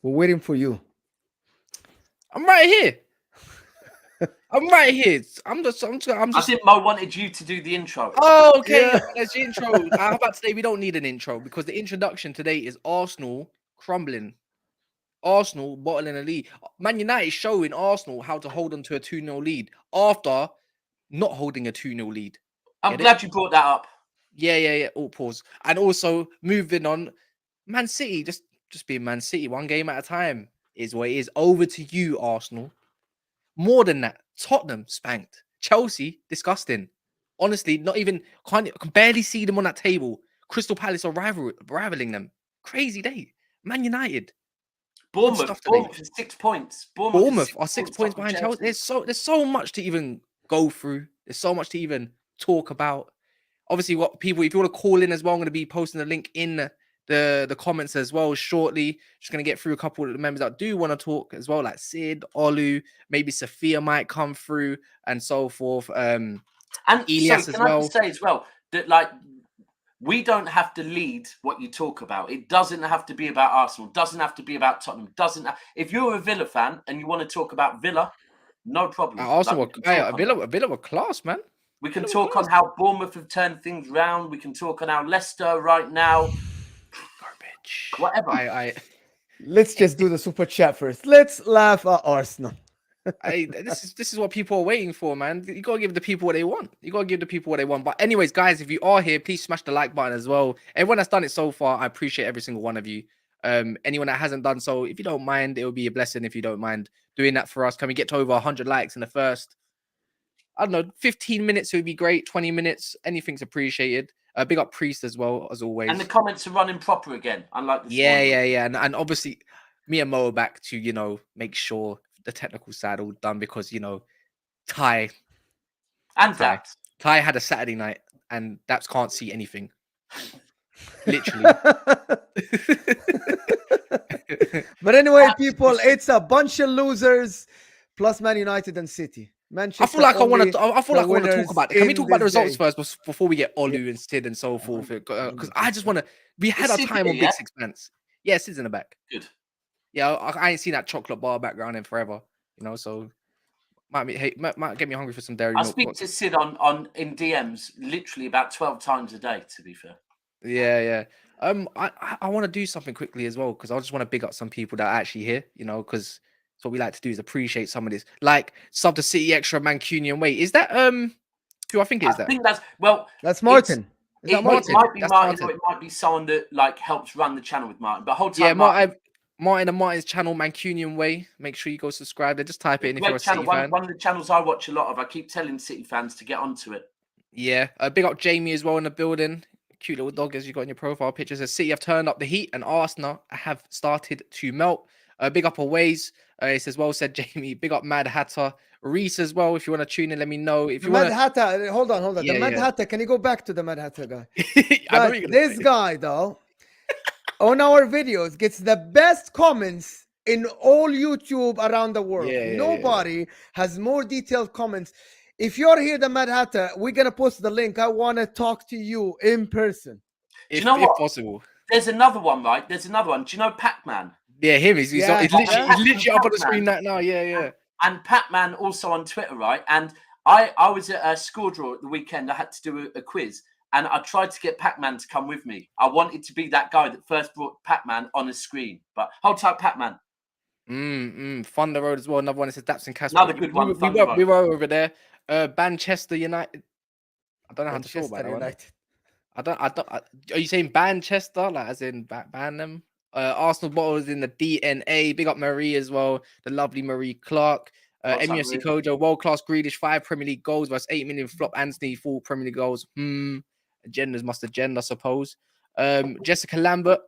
We're waiting for you. I'm right here. I'm right here. I'm just. I think Mo wanted you to do the intro. Oh, okay. Yeah. That's the intro. How about today? We don't need an intro because the introduction today is Arsenal crumbling. Arsenal bottling a lead. Man United showing Arsenal how to hold on to a 2-0 lead after not holding a 2-0 lead. I'm glad you brought that up. Yeah. Oh, pause. And also moving on, Man City, just being Man City, one game at a time is what it is. Over to you, Arsenal. More than that, Tottenham spanked. Chelsea, disgusting. Honestly, not even, can barely see them on that table. Crystal Palace are rivaling them. Crazy day. Man United. Bournemouth is 6 points. Bournemouth are 6 points behind Chelsea. There's so much to even go through. There's so much to even talk about. Obviously, what people, if you want to call in as well, I'm going to be posting the link in the comments as well shortly. Just going to get through a couple of the members that do want to talk as well, like Sid, Olu, maybe Sophia might come through and so forth. And Elias as well. I just say as well that, like, we don't have to lead what you talk about. It doesn't have to be about Arsenal. It doesn't have to be about Tottenham. If you're a Villa fan and you want to talk about Villa, no problem. Arsenal, a bit of a class, man. We can talk on how Bournemouth have turned things round. We can talk on how Leicester right now. Garbage. Whatever. Let's just do the super chat first. Let's laugh at Arsenal. This is what people are waiting for, man. You gotta give the people what they want. But anyways, guys, if you are here, please smash the like button as well. Everyone that's done it so far, I appreciate every single one of you. Anyone that hasn't done so, if you don't mind, it would be a blessing if you don't mind doing that for us. Can we get to over 100 likes in the first, I don't know, 15 minutes? It would be great. 20 minutes, anything's appreciated. Big up Priest as well, as always. And the comments are running proper again, unlike this morning. Yeah. And obviously, me and Mo are back to, make sure the technical side all done because, Ty Daps. Ty had a Saturday night and Daps can't see anything. Literally. But anyway, people, it's a bunch of losers plus Man United and City. Manchester, I feel like I want to talk about it. Can we talk about the results first before we get Olu and Sid and so forth? Because I just want to. We had our time on Big Sixpence. Yeah, Sid's in the back. Good. Yeah, I ain't seen that chocolate bar background in forever. So might get me hungry for some dairy milk. I speak to Sid in DMs literally about 12 times a day. To be fair. Yeah. I want to do something quickly as well because I just want to big up some people that are actually here. Because. What we like to do is appreciate some of this, like sub to City Extra Mancunian way. Is that who I think it is? I think that's Martin. It might be Martin, or it might be someone that helps run the channel with Martin. But hold time, Martin and Martin's channel Mancunian way. Make sure you go subscribe there. Just type it in if you're a City fan. One of the channels I watch a lot of. I keep telling City fans to get onto it. Yeah, big up Jamie as well in the building. Cute little dog as you got in your profile pictures. As City have turned up the heat and Arsenal have started to melt. Big up Always. It says, well said, Jamie. Big up Mad Hatter. Reese as well. If you want to tune in, let me know. If you want Mad Hatter, hold on. Yeah, the Mad Hatter, can you go back to the Mad Hatter guy? This guy, though, on our videos gets the best comments in all YouTube around the world. Nobody has more detailed comments. If you're here, the Mad Hatter, we're going to post the link. I want to talk to you in person. If possible. There's another one, right? Do you know Pac-Man? Yeah, him. He's literally up on the screen right now. Yeah. And Pac-Man also on Twitter, right? And I was at a score draw at the weekend. I had to do a quiz, and I tried to get Pac-Man to come with me. I wanted to be that guy that first brought Pac-Man on the screen. But hold tight, Pac-Man. Thunder Road as well. Another one that says Daps and Casper. Another good one. We were over there. Manchester United. I don't know how to feel about that. I don't. Are you saying Manchester, like as in ban them? Arsenal bottle is in the DNA. Big up Marie as well. The lovely Marie Clark. MUFC Kojo, world-class Grealish, 5 Premier League goals versus 8 million flop Anthony, 4 Premier League goals. Agendas must agenda, I suppose. Jessica Lambert,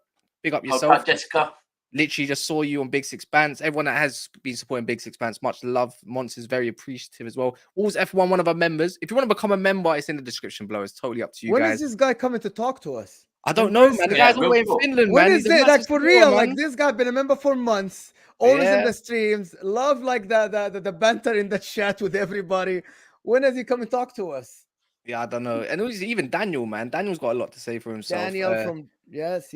big up yourself. Jessica. Literally just saw you on Big Six Bands. Everyone that has been supporting Big Six Bands, much love. Monster's very appreciative as well. Wolves F1, one of our members. If you want to become a member, it's in the description below. It's totally up to you when guys. is this guy coming to talk to us? I don't know, man. The guy's all the way in Finland, when man. Is it like for real? Like this guy been a member for months, always in the streams. Love like the banter in the chat with everybody. When is he come and talk to us? Yeah, I don't know. And it was even Daniel, man. Daniel's got a lot to say for himself. Daniel from yes.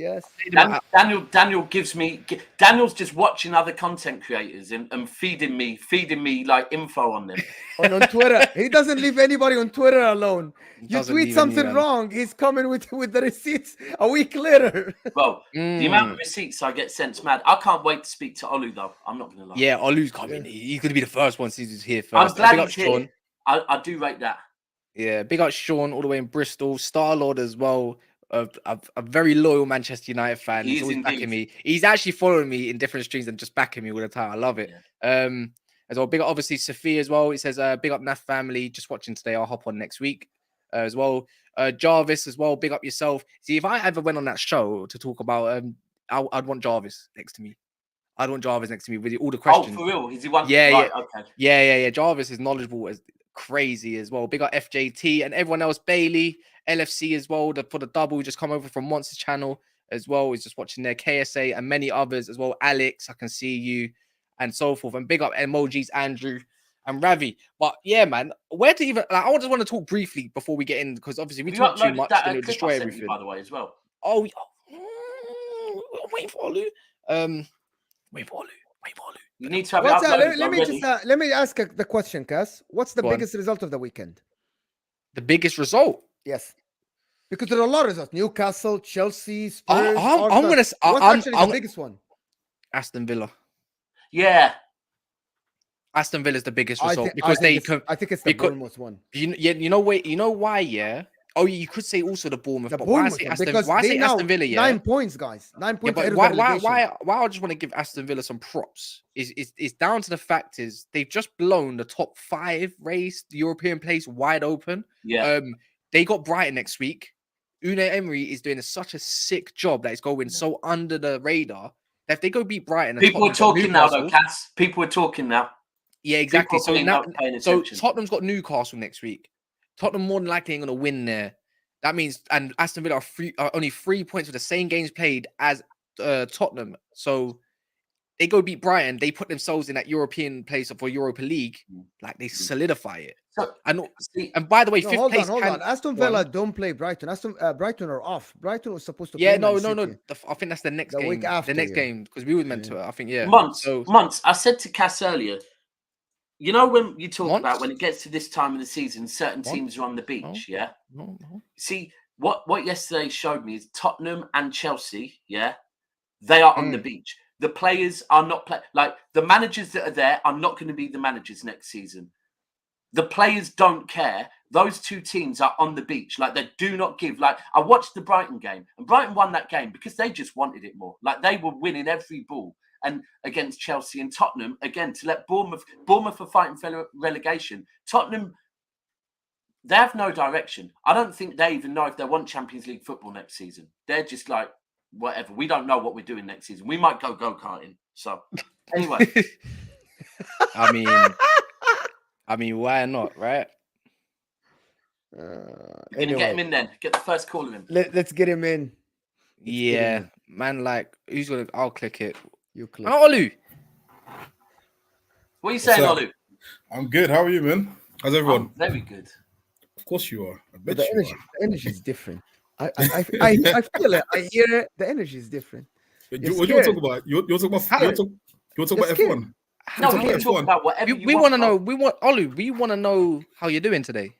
Daniel gives me. Daniel's just watching other content creators and feeding me like info on them. on Twitter, he doesn't leave anybody on Twitter alone. You tweet something wrong, he's coming with the receipts a week later. Well, the amount of receipts I get sent's mad. I can't wait to speak to Olu though. I'm not gonna lie. Yeah, Olu's coming. He's gonna be the first one since he's here first. I'm glad he's here. I do rate that. Yeah, big up Sean all the way in Bristol. Star-Lord as well. A very loyal Manchester United fan. He's always backing me. He's actually following me in different streams and just backing me all the time. I love it. Yeah. As well, big up obviously Sophie as well. He says, big up NAF family. Just watching today. I'll hop on next week as well. Jarvis as well. Big up yourself. See, if I ever went on that show to talk about, I'd want Jarvis next to me. I'd want Jarvis next to me with all the questions. Oh, for real? Is he one? Yeah, right, yeah. Okay. Yeah. Jarvis is knowledgeable as crazy as well. Big up FJT and everyone else. Bailey, LFC as well. For the double, just come over from Monster's channel as well. He's just watching their KSA and many others as well. Alex, I can see you and so forth. And big up emojis, Andrew and Ravi. But yeah, man, where to even? Like, I just want to talk briefly before we get in because obviously we talk too much and it'll destroy everything. By the way, as well. Oh, I'm waiting for Olu. Wait for Olu. You need to have let me ask the question, Cass. What's the biggest result of the weekend? The biggest result? Yes. Because there are a lot of results. Newcastle, Chelsea, Spurs. What's actually the biggest one? Aston Villa. Yeah. Aston Villa is the biggest result I think it's the Bournemouth one. You know why? Yeah. Oh, you could say also the Bournemouth. But why say Aston Villa? Yeah. 9 points, guys. 9 points. Yeah, but why I just want to give Aston Villa some props is down to the fact is they've just blown the top 5 race European place wide open. Yeah. They got Brighton next week. Unai Emery is doing such a sick job that it's going so under the radar that if they go beat Brighton, people are talking now, though, Cass. People are talking now. Yeah, exactly. So Tottenham's got Newcastle next week. Tottenham more than likely ain't going to win there. That means, and Aston Villa are only 3 points with the same games played as Tottenham. So they go beat Brighton. They put themselves in that European place for Europa League. Like they solidify it. So, and by the way, hold on. Aston Villa don't play Brighton. Brighton are off. Brighton was supposed to play. Yeah, no. I think that's the next game. Week after, the next game because we were meant to. I think Months. I said to Cass earlier. You know when you talk about when it gets to this time of the season, certain teams are on the beach, yeah? No. See, what yesterday showed me is Tottenham and Chelsea, yeah? They are on the beach. The players are not like the managers that are there are not going to be the managers next season. The players don't care. Those two teams are on the beach. Like they do not give. Like I watched the Brighton game and Brighton won that game because they just wanted it more. Like they were winning every ball. And against Chelsea and Tottenham, again, to let Bournemouth are fighting for relegation. Tottenham, they have no direction. I don't think they even know if they want Champions League football next season. They're just like, whatever. We don't know what we're doing next season. We might go-karting. So, anyway. I mean, why not, right? Anyway. Get him in then. Get the first call of him. Let's get him in. Yeah, man, like, who's going to... I'll click it. You click. Olu. What are you saying, Olu? I'm good. How are you, man? How's everyone? Very good. Of course you are. I bet the energy is different. I feel it. I hear it. The energy is different. What do you want to talk about? You want to talk about F1? No, we can talk about whatever we want to know. Olu, we want to know how you're doing today.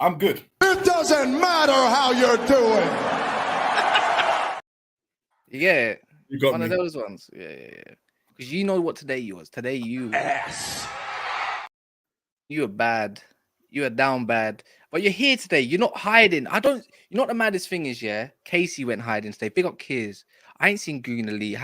I'm good. It doesn't matter how you're doing. Yeah. You got one me. of those ones. Yeah. Because you know what today was. Today you are bad. You are down bad. But you're here today. You're not hiding. You know what the maddest thing is, yeah? Casey went hiding today. Big up Kiers. I ain't seen Goona Lee.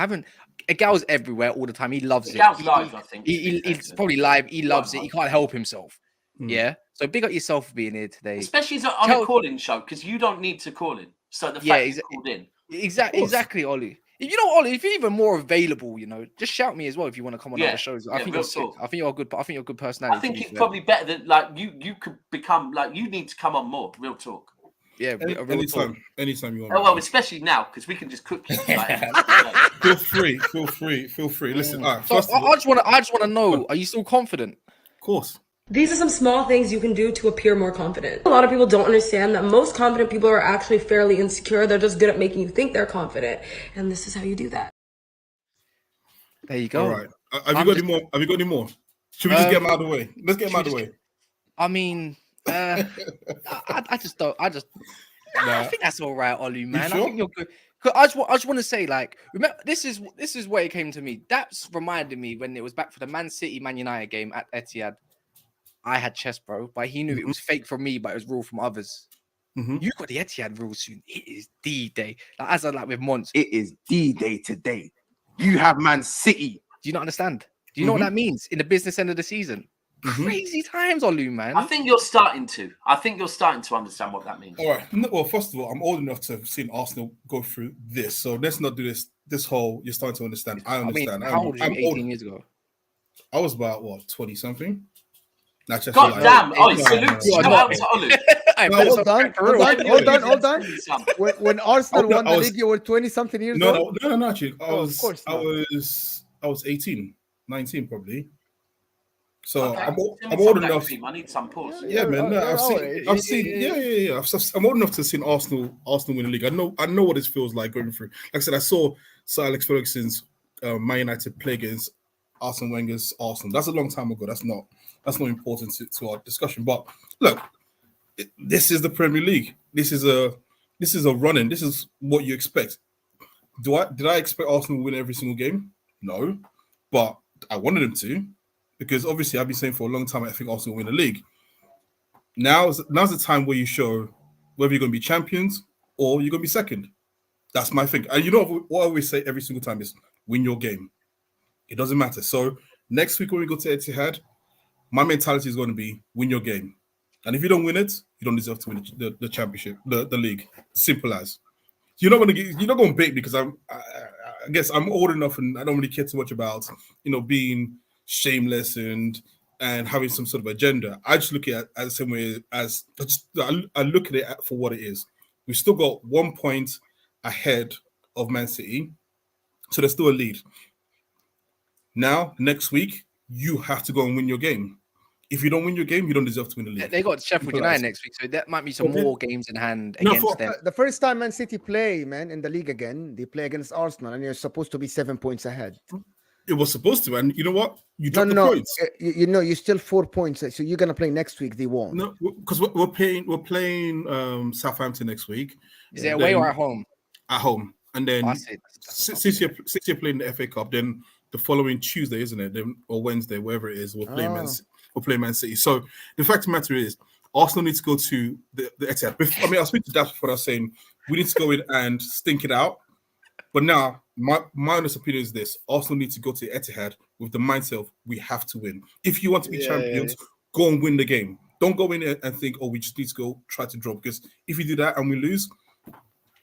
Gal's everywhere all the time. He loves it. Gal's live, I think. He's probably live. He loves it. He can't help himself. Yeah. So big up yourself for being here today. Especially on a call-in show, because you don't need to call in. So the fact you called in. Exactly, Ollie. You know, Ollie, if you're even more available, just shout me as well if you want to come on other shows. I think you're sick. I think you're a good. I think you're a good personality. I think it's probably better than like you could become like you need to come on more. Real talk. Yeah, anytime you want. Oh well, especially now because we can just cook you. Like, feel free. Listen, all right. So I just want to know: are you still confident? Of course. These are some small things you can do to appear more confident. A lot of people don't understand that most confident people are actually fairly insecure. They're just good at making you think they're confident. And this is how you do that. There you go. All right. Have you got any more? Should we just get them out of the way? Let's get them out of the way. I mean, I think that's all right, Olu, man. Sure? I think you're good. I just want to say, like, remember, this is where it came to me. Daps reminded me when it was back for the Man United game at Etihad. I had chess, bro, but he knew it was fake from me, but it was real from others. You got the Etihad rule soon. It is D-Day. Like, as I like with Mons, it is D-Day today. You have Man City. Do you not understand? Do you know what that means in the business end of the season? Crazy times, Olu, man. I think you're starting to understand what that means. All right. Well, first of all, I'm old enough to have seen Arsenal go through this, so let's not do this whole. You're starting to understand. I understand. How old were you 18 years ago? I was about 20 something. God damn! Salute to Olu. Hold on. When Arsenal won the league, you were 20 something years old. No. Actually, I was 18, 19 probably. So okay. I'm old enough. I need some pause. Yeah, man. No, I've seen. Yeah. I'm old enough to have seen Arsenal win the league. I know what it feels like going through. Like I said, I saw Sir Alex Ferguson's Man United play against Arsene Wenger's Arsenal. That's a long time ago. That's not important to our discussion. But look, this is the Premier League. This is a run-in. This is what you expect. Did I expect Arsenal to win every single game? No, but I wanted them to, because obviously I've been saying for a long time I think Arsenal will win the league. Now's the time where you show whether you're going to be champions or you're going to be second. That's my thing. And you know what I always say every single time is win your game. It doesn't matter. So next week when we go to Etihad, my mentality is going to be win your game. And if you don't win it, you don't deserve to win the championship, the league. Simple as. You're not going to bait me because I guess I'm old enough and I don't really care too much about being shameless and having some sort of agenda. I just look at it as the same way as I look at it for what it is. We've still got 1 point ahead of Man City, so there's still a lead. Now, next week, you have to go and win your game. If you don't win your game, you don't deserve to win the league. They got Sheffield United next week, so that might be some more games in hand against them. The first time Man City play, man, in the league again, they play against Arsenal, and you're supposed to be 7 points ahead. It was supposed to, and you know what? You dropped the points. You're still 4 points, so you're gonna play next week. They won't. No, because we're playing Southampton next week. Is it away or at home? At home, and then since you're playing the FA Cup, then the following Tuesday, isn't it? Then, or Wednesday, wherever it is, we'll play Man City. So the fact of the matter is, Arsenal needs to go to the Etihad. I mean, I was speaking to Daps before I was saying we need to go in and stink it out. But now, my honest opinion is this: Arsenal need to go to Etihad with the mindset of we have to win. If you want to be champions, go and win the game. Don't go in and think, we just need to go try to draw. Because if you do that and we lose,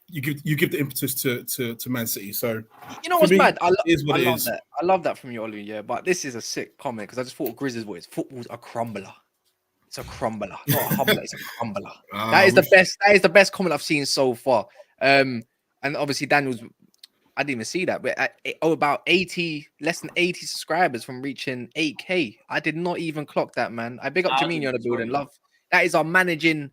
you give the impetus to Man City. So you know what's bad? I love that. I love that from you, Olu. Yeah, but this is a sick comment because I just thought of Grizz's voice. Football's a crumbler. It's a crumbler, not a humbler. It's a crumbler. That is the best. That is the best comment I've seen so far. And obviously Daniel's. I didn't even see that, but about less than 80 subscribers from reaching 8K. I did not even clock that, man. I big up Jamini on the building. Love. That is our managing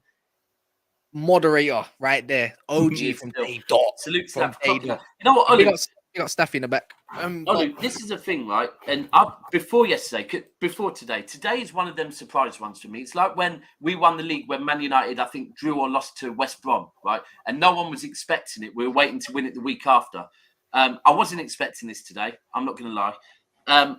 moderator right there. OG from Day Dot. Salute to that. You know what, Ollie? We got Staffy in the back. Ollie, this is the thing, right? And before today is one of them surprise ones for me. It's like when we won the league when Man United, I think, drew or lost to West Brom, right? And no one was expecting it. We were waiting to win it the week after. I wasn't expecting this today. I'm not going to lie.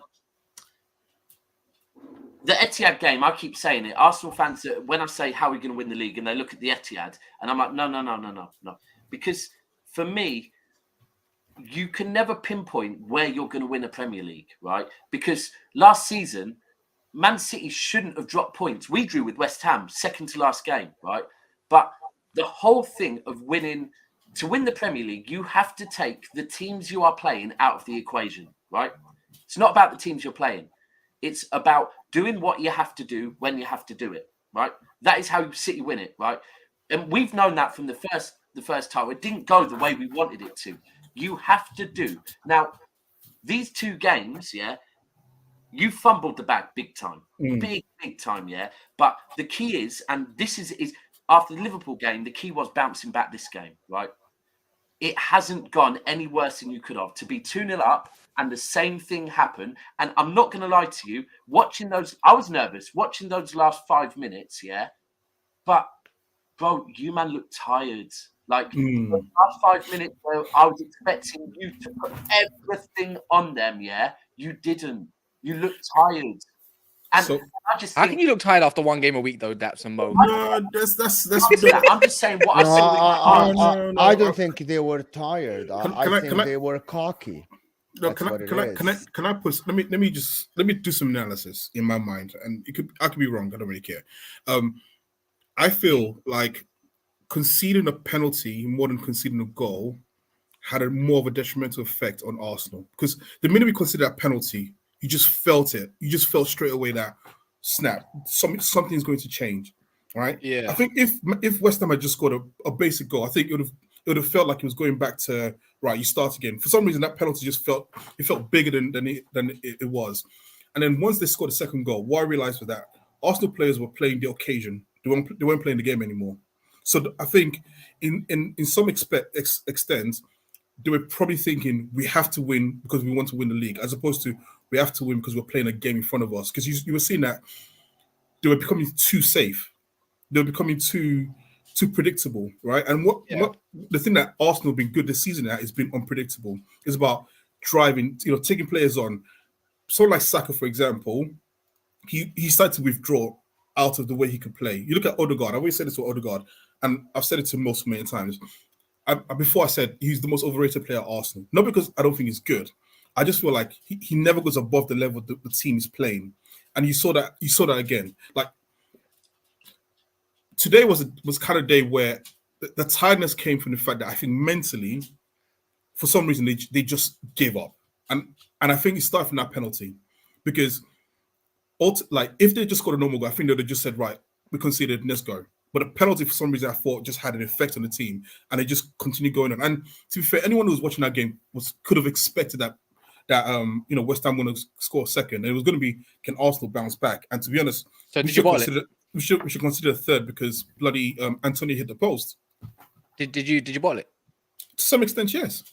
The Etihad game, I keep saying it. Arsenal fans, when I say how are we going to win the league, and they look at the Etihad, and I'm like, no. Because for me, you can never pinpoint where you're going to win a Premier League, right? Because last season, Man City shouldn't have dropped points. We drew with West Ham, second to last game, right? But the whole thing of winning to win the Premier League, you have to take the teams you are playing out of the equation, right? It's not about the teams you're playing. It's about doing what you have to do when you have to do it, right? That is how City win it, right? And we've known that from the first time. It didn't go the way we wanted it to. You have to do. Now, these 2 games, yeah, you fumbled the bag big time. Big time, yeah. But the key is, and this is after the Liverpool game, the key was bouncing back this game, right? It hasn't gone any worse than you could have. To be 2-0 up and the same thing happen. And I'm not going to lie to you, watching those, I was nervous watching those last 5 minutes, yeah. But, bro, you man looked tired. Like, the last 5 minutes, bro, I was expecting you to put everything on them, yeah. You didn't. You looked tired. And So- I just How think, can you look tired after 1 game a week though, Daps and Mo? No, that's I'm just saying what I said with my heart. I don't think they were tired. I think they were cocky. No, That's can I what it is. can I put let me do some analysis in my mind, and I could be wrong. I don't really care. I feel like conceding a penalty more than conceding a goal had a more of a detrimental effect on Arsenal, because the minute we consider that penalty, you just felt it. You just felt straight away that snap. Something's going to change, right? Yeah. I think if West Ham had just scored a basic goal, I think it would have felt like it was going back to right. You start again. For some reason, that penalty just felt bigger than it was. And then once they scored the second goal, what I realized was that Arsenal players were playing the occasion. They weren't playing the game anymore. So I think in some extent, they were probably thinking we have to win because we want to win the league, as opposed to we have to win because we're playing a game in front of us. Because you were seeing that they were becoming too safe. They were becoming too predictable, right? And what the thing that Arsenal have been good this season at has been unpredictable. It's about driving, taking players on. So like Saka, for example, he started to withdraw out of the way he could play. You look at Odegaard. I always said this to Odegaard, and I've said it to most many times. Before I said he's the most overrated player at Arsenal. Not because I don't think he's good. I just feel like he never goes above the level the team is playing. And you saw that again. Like today was kind of a day where the tiredness came from the fact that I think mentally, for some reason, they just gave up. And I think it started from that penalty. Because if they just got a normal goal, I think they would have just said, right, we conceded, let's go. But the penalty, for some reason, I thought just had an effect on the team, and they just continued going on. And to be fair, anyone who was watching that game could have expected that West Ham going to score second. And it was going to be, can Arsenal bounce back? And to be honest, So did you bottle it? We should consider a third because bloody Antonio hit the post. Did you bottle it? To some extent, yes.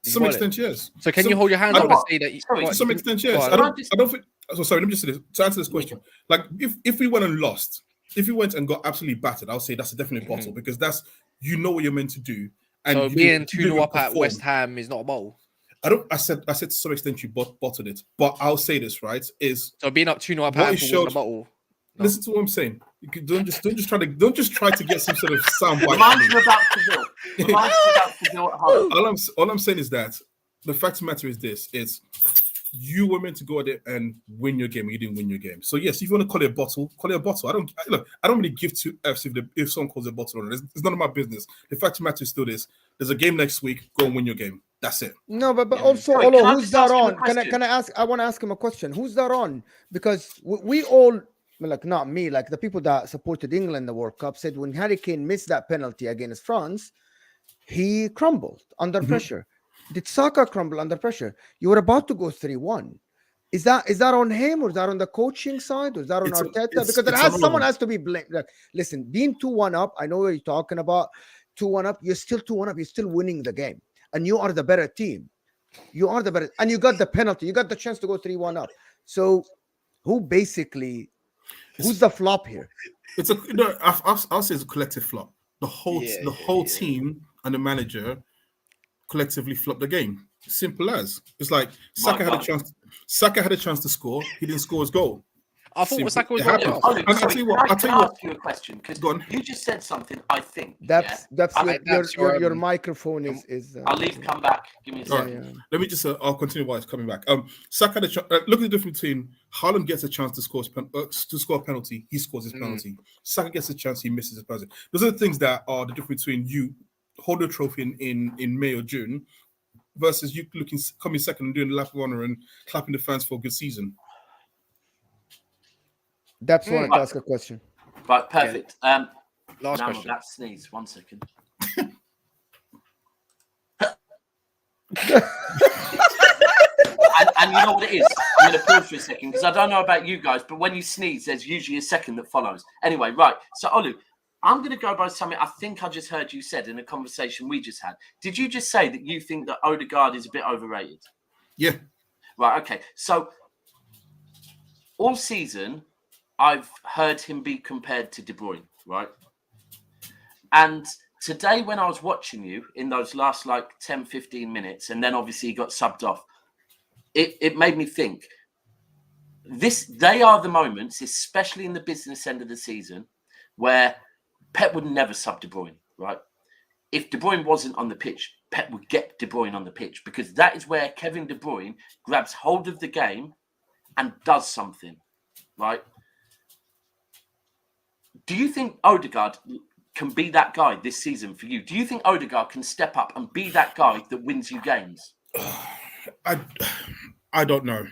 To some extent, yes. So can you hold your hands up and say that? To some extent, yes. I don't think. So sorry, let me just say this to answer this question. Like, if we went and lost. If you went and got absolutely battered, I'll say that's a definite bottle because that's what you're meant to do. And so being 2-0 up at West Ham is not a bottle. I said to some extent you bottled it, but I'll say this right is so being up 2-0 up at Ham wasn't a bottle. No. Listen to what I'm saying. Don't just try to get some sort of sound bite. Reminds me about Seville at home. All I'm saying is that the fact of the matter is this: you were meant to go out there and win your game, and you didn't win your game. So yes, if you want to call it a bottle, call it a bottle. I don't really give two F's if someone calls it a bottle or not. It's none of my business. The fact of the matter is still this: there's a game next week. Go and win your game. That's it. No, but also, Olo, who's that on? Can I ask? I want to ask him a question. Who's that on? Because we all, like not me, like the people that supported England in the World Cup said when Harry Kane missed that penalty against France, he crumbled under pressure. Did Saka crumble under pressure? You were about to go 3-1. Is that on him, or is that on the coaching side, or is that on Arteta? Because someone has to be blamed. Like, listen, being 2-1 up, I know what you're talking about. 2-1 up, you're still 2-1 up. You're still winning the game, and you are the better team. You are the better, and you got the penalty. You got the chance to go 3-1 up. So, who's the flop here? I'll say it's a collective flop. The whole team and the manager collectively flopped the game. Simple as. It's like Saka had a chance. Saka had a chance to score. He didn't score his goal. I thought Saka was I'll tell you what. Can I ask you a question? Because you just said something. I think that's your microphone is. I'll leave. Come back. Give me a second. Right. Let me just. I'll continue while it's coming back. Saka had a chance. Look at the difference between Haaland gets a chance to score a penalty. He scores his penalty. Saka gets a chance. He misses his penalty. Those are the things that are the difference between you hold the trophy in May or June, versus you coming second and doing the lap of honor and clapping the fans for a good season. Daps wanted to ask a question. Right, perfect. Last now question. That sneeze. 1 second. and you know what it is? I'm going to pause for a second because I don't know about you guys, but when you sneeze, there's usually a second that follows. Anyway, right. So, Olu, I'm going to go by something I think I just heard you said in a conversation we just had. Did you just say that you think that Odegaard is a bit overrated? Yeah. Right, okay. So, all season, I've heard him be compared to De Bruyne, right? And today when I was watching you in those last 10, 15 minutes, and then obviously he got subbed off, it made me think, they are the moments, especially in the business end of the season, where Pep would never sub De Bruyne, right? If De Bruyne wasn't on the pitch, Pep would get De Bruyne on the pitch, because that is where Kevin De Bruyne grabs hold of the game and does something, right? Do you think Odegaard can be that guy this season for you? Do you think Odegaard can step up and be that guy that wins you games? I don't know.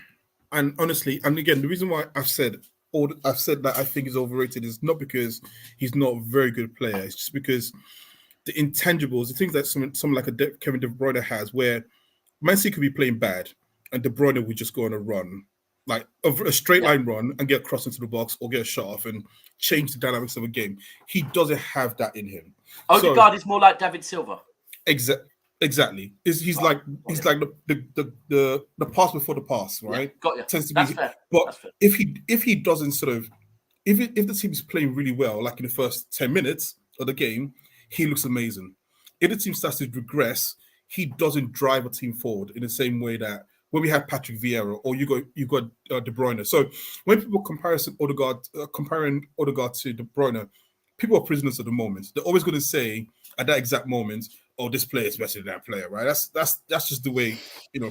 And honestly, and again, the reason why I've said that I think he's overrated is not because he's not a very good player. It's just because the intangibles, the things that someone like Kevin De Bruyne has, where Man City could be playing bad and De Bruyne would just go on a run, like a straight line run and get crossed into the box or get a shot off and change the dynamics of a game. He doesn't have that in him. Odegaard is more like David Silva. Exactly. He's like the pass before the pass, right? Yeah, got you. Tends to That's be, fair. but That's fair. if he doesn't if the team is playing really well, like in the first 10 minutes of the game, he looks amazing. If the team starts to regress, he doesn't drive a team forward in the same way that when we had Patrick Vieira or you got De Bruyne. So when people comparing Odegaard to De Bruyne, people are prisoners of the moment. They're always going to say at that exact moment, "Oh, this player is better than that player," right? That's just the way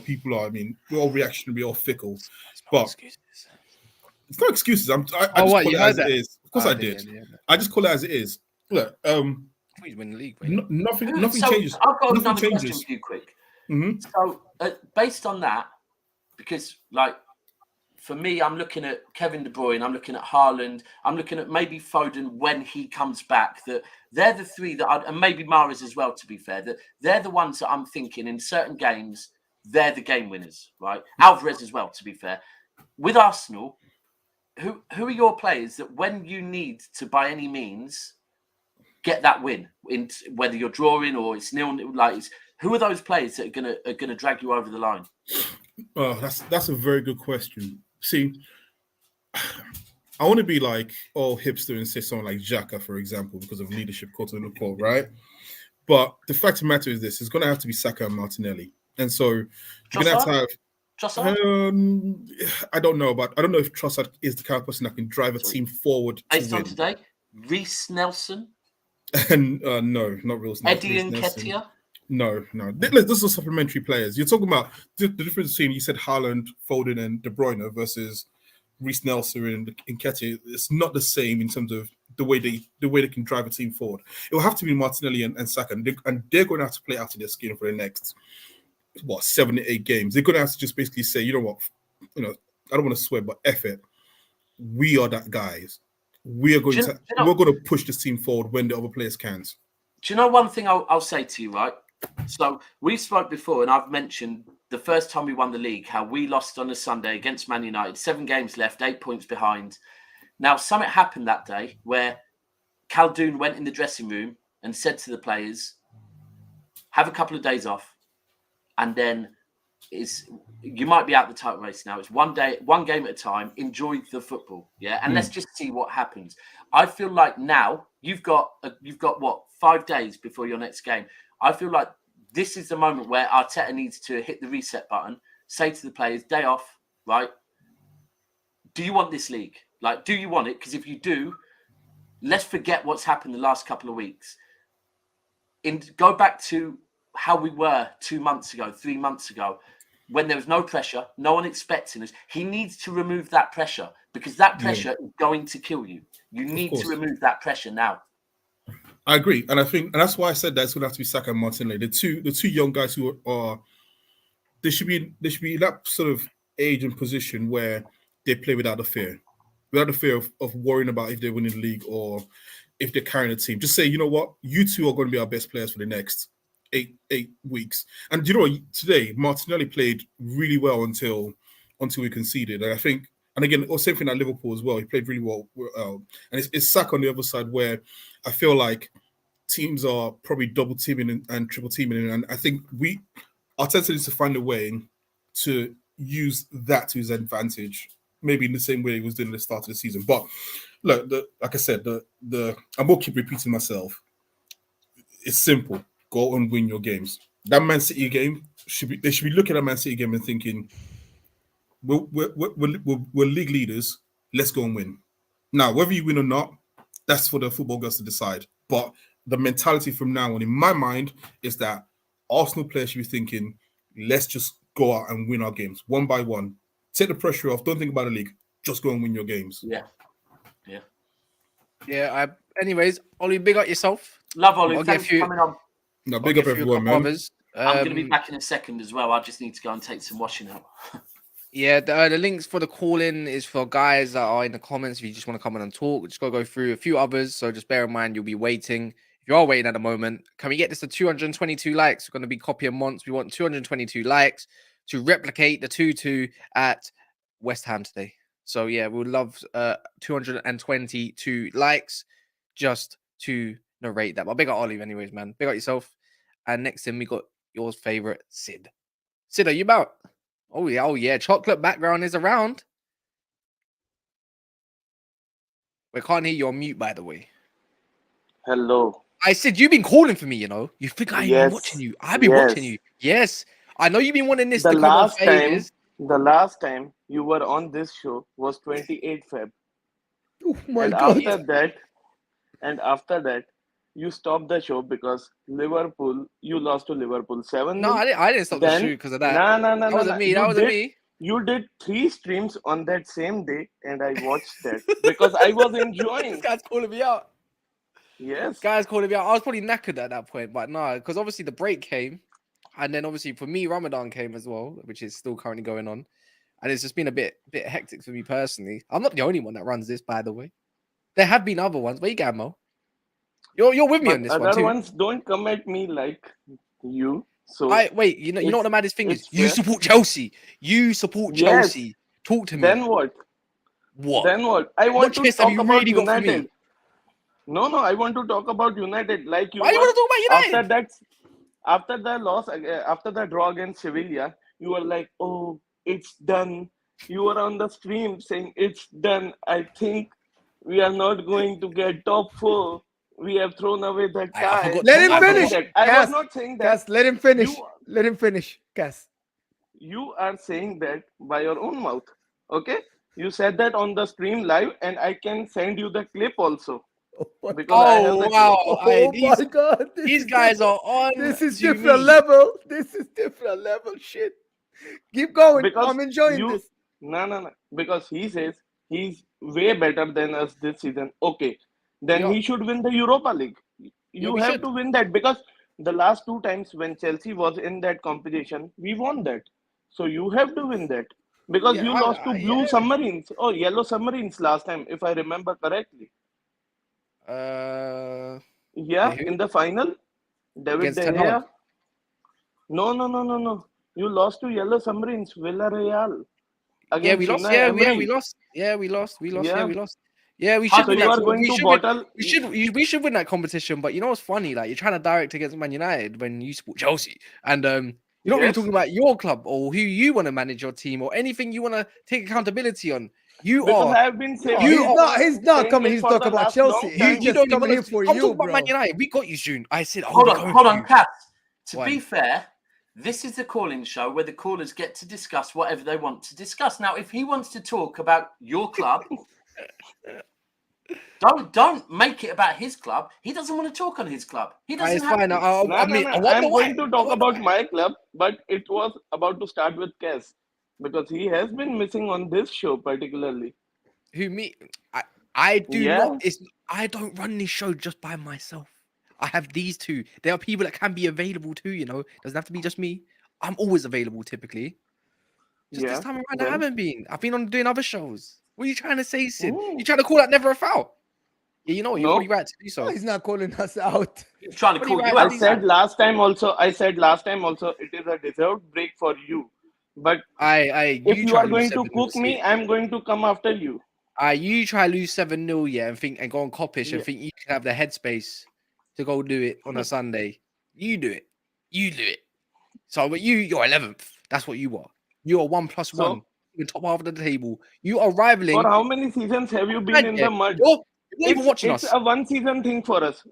people are. I mean, we're all reactionary, we're all fickle. But excuses. It's no excuses. I just call it as it is. Of course, I did. Yeah. I just call it as it is. Look, He's winning the league. nothing So changes. I've got Nothing another changes. question for you, quick. Mm-hmm. So, based on that, because for me, I'm looking at Kevin De Bruyne, I'm looking at Haaland, I'm looking at maybe Foden when he comes back. That they're the three and maybe Mahrez as well. To be fair, that they're the ones that I'm thinking in certain games they're the game winners, right? Alvarez as well. To be fair, with Arsenal, who are your players that when you need to by any means get that win, in whether you're drawing or it's nil, who are those players that are gonna drag you over the line? Oh, that's a very good question. See, I want to be like all hipster and say someone like Xhaka, for example, because of leadership, quote unquote, right? But the fact of the matter is this: it's going to have to be Saka and Martinelli, and so you're going to have Trossard? I don't know if Trossard is the kind of person that can drive a team forward to Based on win. today, Reece Nelson, And no, not Reece Nelson. Eddie Nketiah. No. Those are supplementary players. You're talking about the difference between, you said Haaland, Foden, and De Bruyne versus Reece Nelson and Nketiah. It's not the same in terms of the way they can drive a team forward. It will have to be Martinelli and Saka, and they're going to have to play out of their skin for the next 7 to 8 games. They're going to have to just basically say, you know what, I don't want to swear, but F it. We are that guys. We're going to push this team forward when the other players can't. Do you know one thing I'll say to you, right? So we spoke before, and I've mentioned the first time we won the league, how we lost on a Sunday against Man United, 7 games left, 8 points behind. Now, something happened that day where Khaldoon went in the dressing room and said to the players, have a couple of days off, and then you might be out the title race now. It's one game at a time. Enjoy the football, yeah, and let's just see what happens. I feel like now you've got what, 5 days before your next game. I feel like this is the moment where Arteta needs to hit the reset button, say to the players, day off, right? Do you want this league? Do you want it? Because if you do, let's forget what's happened the last couple of weeks. Go back to how we were 2 months ago, 3 months ago, when there was no pressure, no one expecting us. He needs to remove that pressure, because that pressure is going to kill you. You need to remove that pressure now. I agree, and I think, and that's why I said that it's going to have to be Saka and Martinelli, the two young guys who are they should be in that sort of age and position where they play without the fear of worrying about if they're winning the league or if they're carrying a team. Just say, you know what, you two are going to be our best players for the next eight weeks. And you know what, today Martinelli played really well until we conceded, and I think. And again, same thing at Liverpool as well. He played really well. And it's Saka on the other side where I feel like teams are probably double teaming and triple teaming. And I think Arteta needs to find a way to use that to his advantage, maybe in the same way he was doing at the start of the season. But look, like I said, I will keep repeating myself. It's simple. Go and win your games. That Man City game, they should be looking at Man City game and thinking, we're league leaders. Let's go and win. Now, whether you win or not, that's for the football gods to decide. But the mentality from now on, in my mind, is that Arsenal players should be thinking, let's just go out and win our games one by one. Take the pressure off. Don't think about the league. Just go and win your games. Yeah. Anyways, Ollie, big up yourself. Love Ollie. Thanks for coming on. No, big up everyone, man. I'm going to be back in a second as well. I just need to go and take some washing out. Yeah, the links for the call-in is for guys that are in the comments. If you just want to come in and talk, just go through a few others. So just bear in mind, you'll be waiting. If you are waiting at the moment, can we get this to 222 likes? We're going to be copying months. We want 222 likes to replicate the 2-2 at West Ham today. So yeah, we would love 222 likes just to narrate that. But big up Olive anyways, man. Big up yourself. And next in, we got your favorite Sid. Sid, are you about? Oh yeah. Chocolate background is around. We can't hear you on mute, by the way. Hello. I said you've been calling for me, you know. You think I've been watching you. I've been watching you. Yes. I know you've been wanting this to come on phases. The last time you were on this show was 28 Feb. Oh my God. After that, you stopped the show because you lost to Liverpool 7-0. No, I didn't stop the show because of that. No. That wasn't me. That wasn't me. You did 3 streams on that same day, and I watched that because I was enjoying. This guy's calling me out. Yes. Guys calling me out. I was probably knackered at that point, but no, because obviously the break came. And then obviously for me, Ramadan came as well, which is still currently going on. And it's just been a bit hectic for me personally. I'm not the only one that runs this, by the way. There have been other ones. Where you going, Mo? You're with me on this one too. Other ones don't come at me like you. So wait, you know what the maddest thing is? You support Chelsea. You support Chelsea. Talk to me. Then what? What? I want to talk about really United. No, I want to talk about United. Like you. Why do you want to talk about United? After the loss, after the draw against Sevilla, you were like, "Oh, it's done." You were on the stream saying, "It's done." I think we are not going to get top 4. We have thrown away that tie. Let him finish. I was not saying that. Cass, let him finish. Let him finish. Cass. You are saying that by your own mouth. Okay? You said that on the stream live, and I can send you the clip also. Oh wow! Oh my God! These guys are on. This is different level. This is different level shit. Keep going. Because I'm enjoying this. No. Because he says he's way better than us this season. Okay, then he should win the Europa League. You have to win that because the last 2 times when Chelsea was in that competition, we won that. So you have to win that because you lost to Blue Submarines or Yellow Submarines last time, if I remember correctly. In the final, David De Gea. No. You lost to Yellow Submarines, Villarreal. We lost. We lost. Yeah, we should win that. We should win that competition. But you know what's funny? Like you're trying to direct against Man United when you support Chelsea, and you're not really talking about your club or who you want to manage your team or anything you want to take accountability on. I've been saying he's not coming. He's talking about Chelsea. He's just coming here for you, bro. Man United. We got you soon. I said, hold on, Kat. To be fair, this is the call-in show where the callers get to discuss whatever they want to discuss. Now, if he wants to talk about your club, don't make it about his club. He doesn't want to talk on his club. He doesn't have to. I'm going to talk about my club, but it was about to start with Kes. Because he has been missing on this show particularly. Who me? I do not. I don't run this show just by myself. I have these two. There are people that can be available too, you know. Doesn't have to be just me. I'm always available typically. Just this time around, I haven't been. I've been on doing other shows. What are you trying to say, Sid? You trying to call that never a foul? Yeah, you know what? You're probably right to do so. No, he's not calling us out. He's trying to call you I out. said last time also, it is a deserved break for you. But if you are going to cook me, I'm going to come after you. You try to lose 7-0, yeah, and go on Coppish and think you can have the headspace to go do it on a Sunday. You do it. You do it. So, but you're 11th. That's what you are. You are 1+1. You're top half of the table. You are rivaling. For how many seasons have you been in the mud? You're not even watching us. It's a one-season thing for us.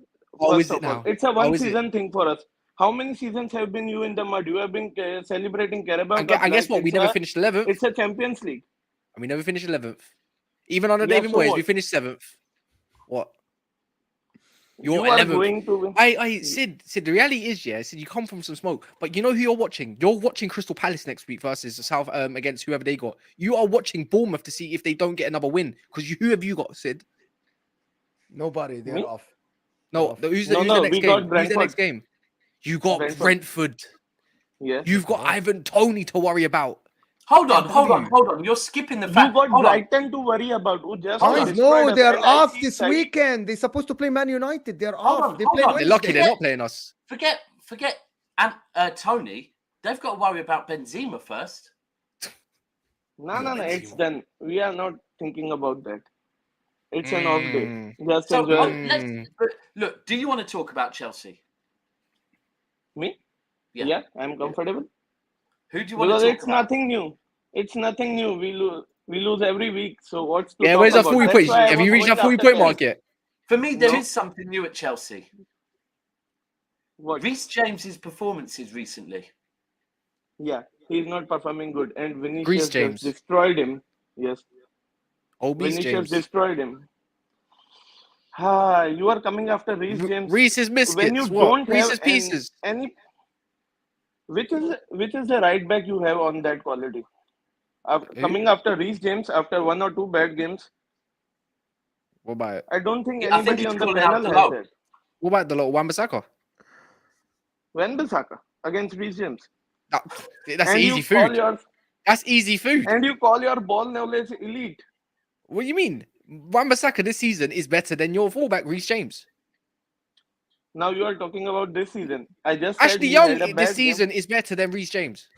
Oh, is it now? It's a one-season thing for us. How many seasons have been you in the mud? You have been celebrating Carabao Cup. I guess what? We never finished 11th. It's a Champions League. And we never finished 11th. Even on the David Moyes, we finished 7th. What? You're 11th. Going to win. Sid, the reality is, yeah, Sid, you come from some smoke, but you know who you're watching? You're watching Crystal Palace next week versus South against whoever they got. You are watching Bournemouth to see if they don't get another win. Because who have you got, Sid? Nobody. They're off. No, who's the next game? Who's the next game? You got Brentford. Yeah. You've got Ivan Toney to worry about. Hold on. You're skipping the fact. You got Brighton to worry about. No, they're off this weekend. They're supposed to play Man United. They're off. They're lucky they're not playing us. Forget. And Tony, they've got to worry about Benzema first. No. It's done. We are not thinking about that. It's an off day. Just enjoy. Look, do you want to talk about Chelsea? Me? Yeah, I'm comfortable. Who do you want to talk about? It's nothing new. It's nothing new. We lose every week. So what's to where's our 40 points? Have you reached that 40-point mark yet? For me, there is something new at Chelsea. What? Reece James's performances recently. Yeah, he's not performing good, and Vinicius just destroyed him. Yes. Vinicius destroyed him. You are coming after Reece James. Reece's biscuits. When you don't have pieces. Which is the right back you have on that quality? Coming after Reece James after 1 or 2 bad games. What about it? I don't think anybody on the panel has that. What about the little Wan-Bissaka? Wan-Bissaka against Reece James. That's easy food. That's easy food. And you call your ball knowledge elite. What do you mean? Wan-Bissaka this season is better than your fullback, Reece James. Now you are talking about this season. I just Ashley Young this season is better than Reece James.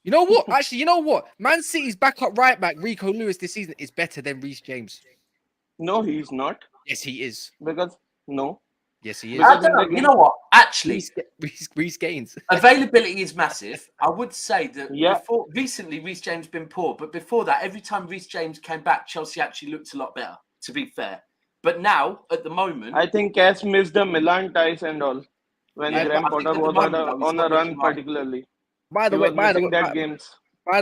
You know what? Actually, you know what? Man City's backup right back, Rico Lewis, this season is better than Reece James. No, he's not. Yes, he is. Because no. Yes, he is. I don't know. You know what? Actually, Reece Gaines. Availability is massive. I would say that recently Reece James has been poor, but before that, every time Reece James came back, Chelsea actually looked a lot better, to be fair. But now, at the moment... I think Cass missed the Milan ties and all. When Graham Potter was on a run particularly. By the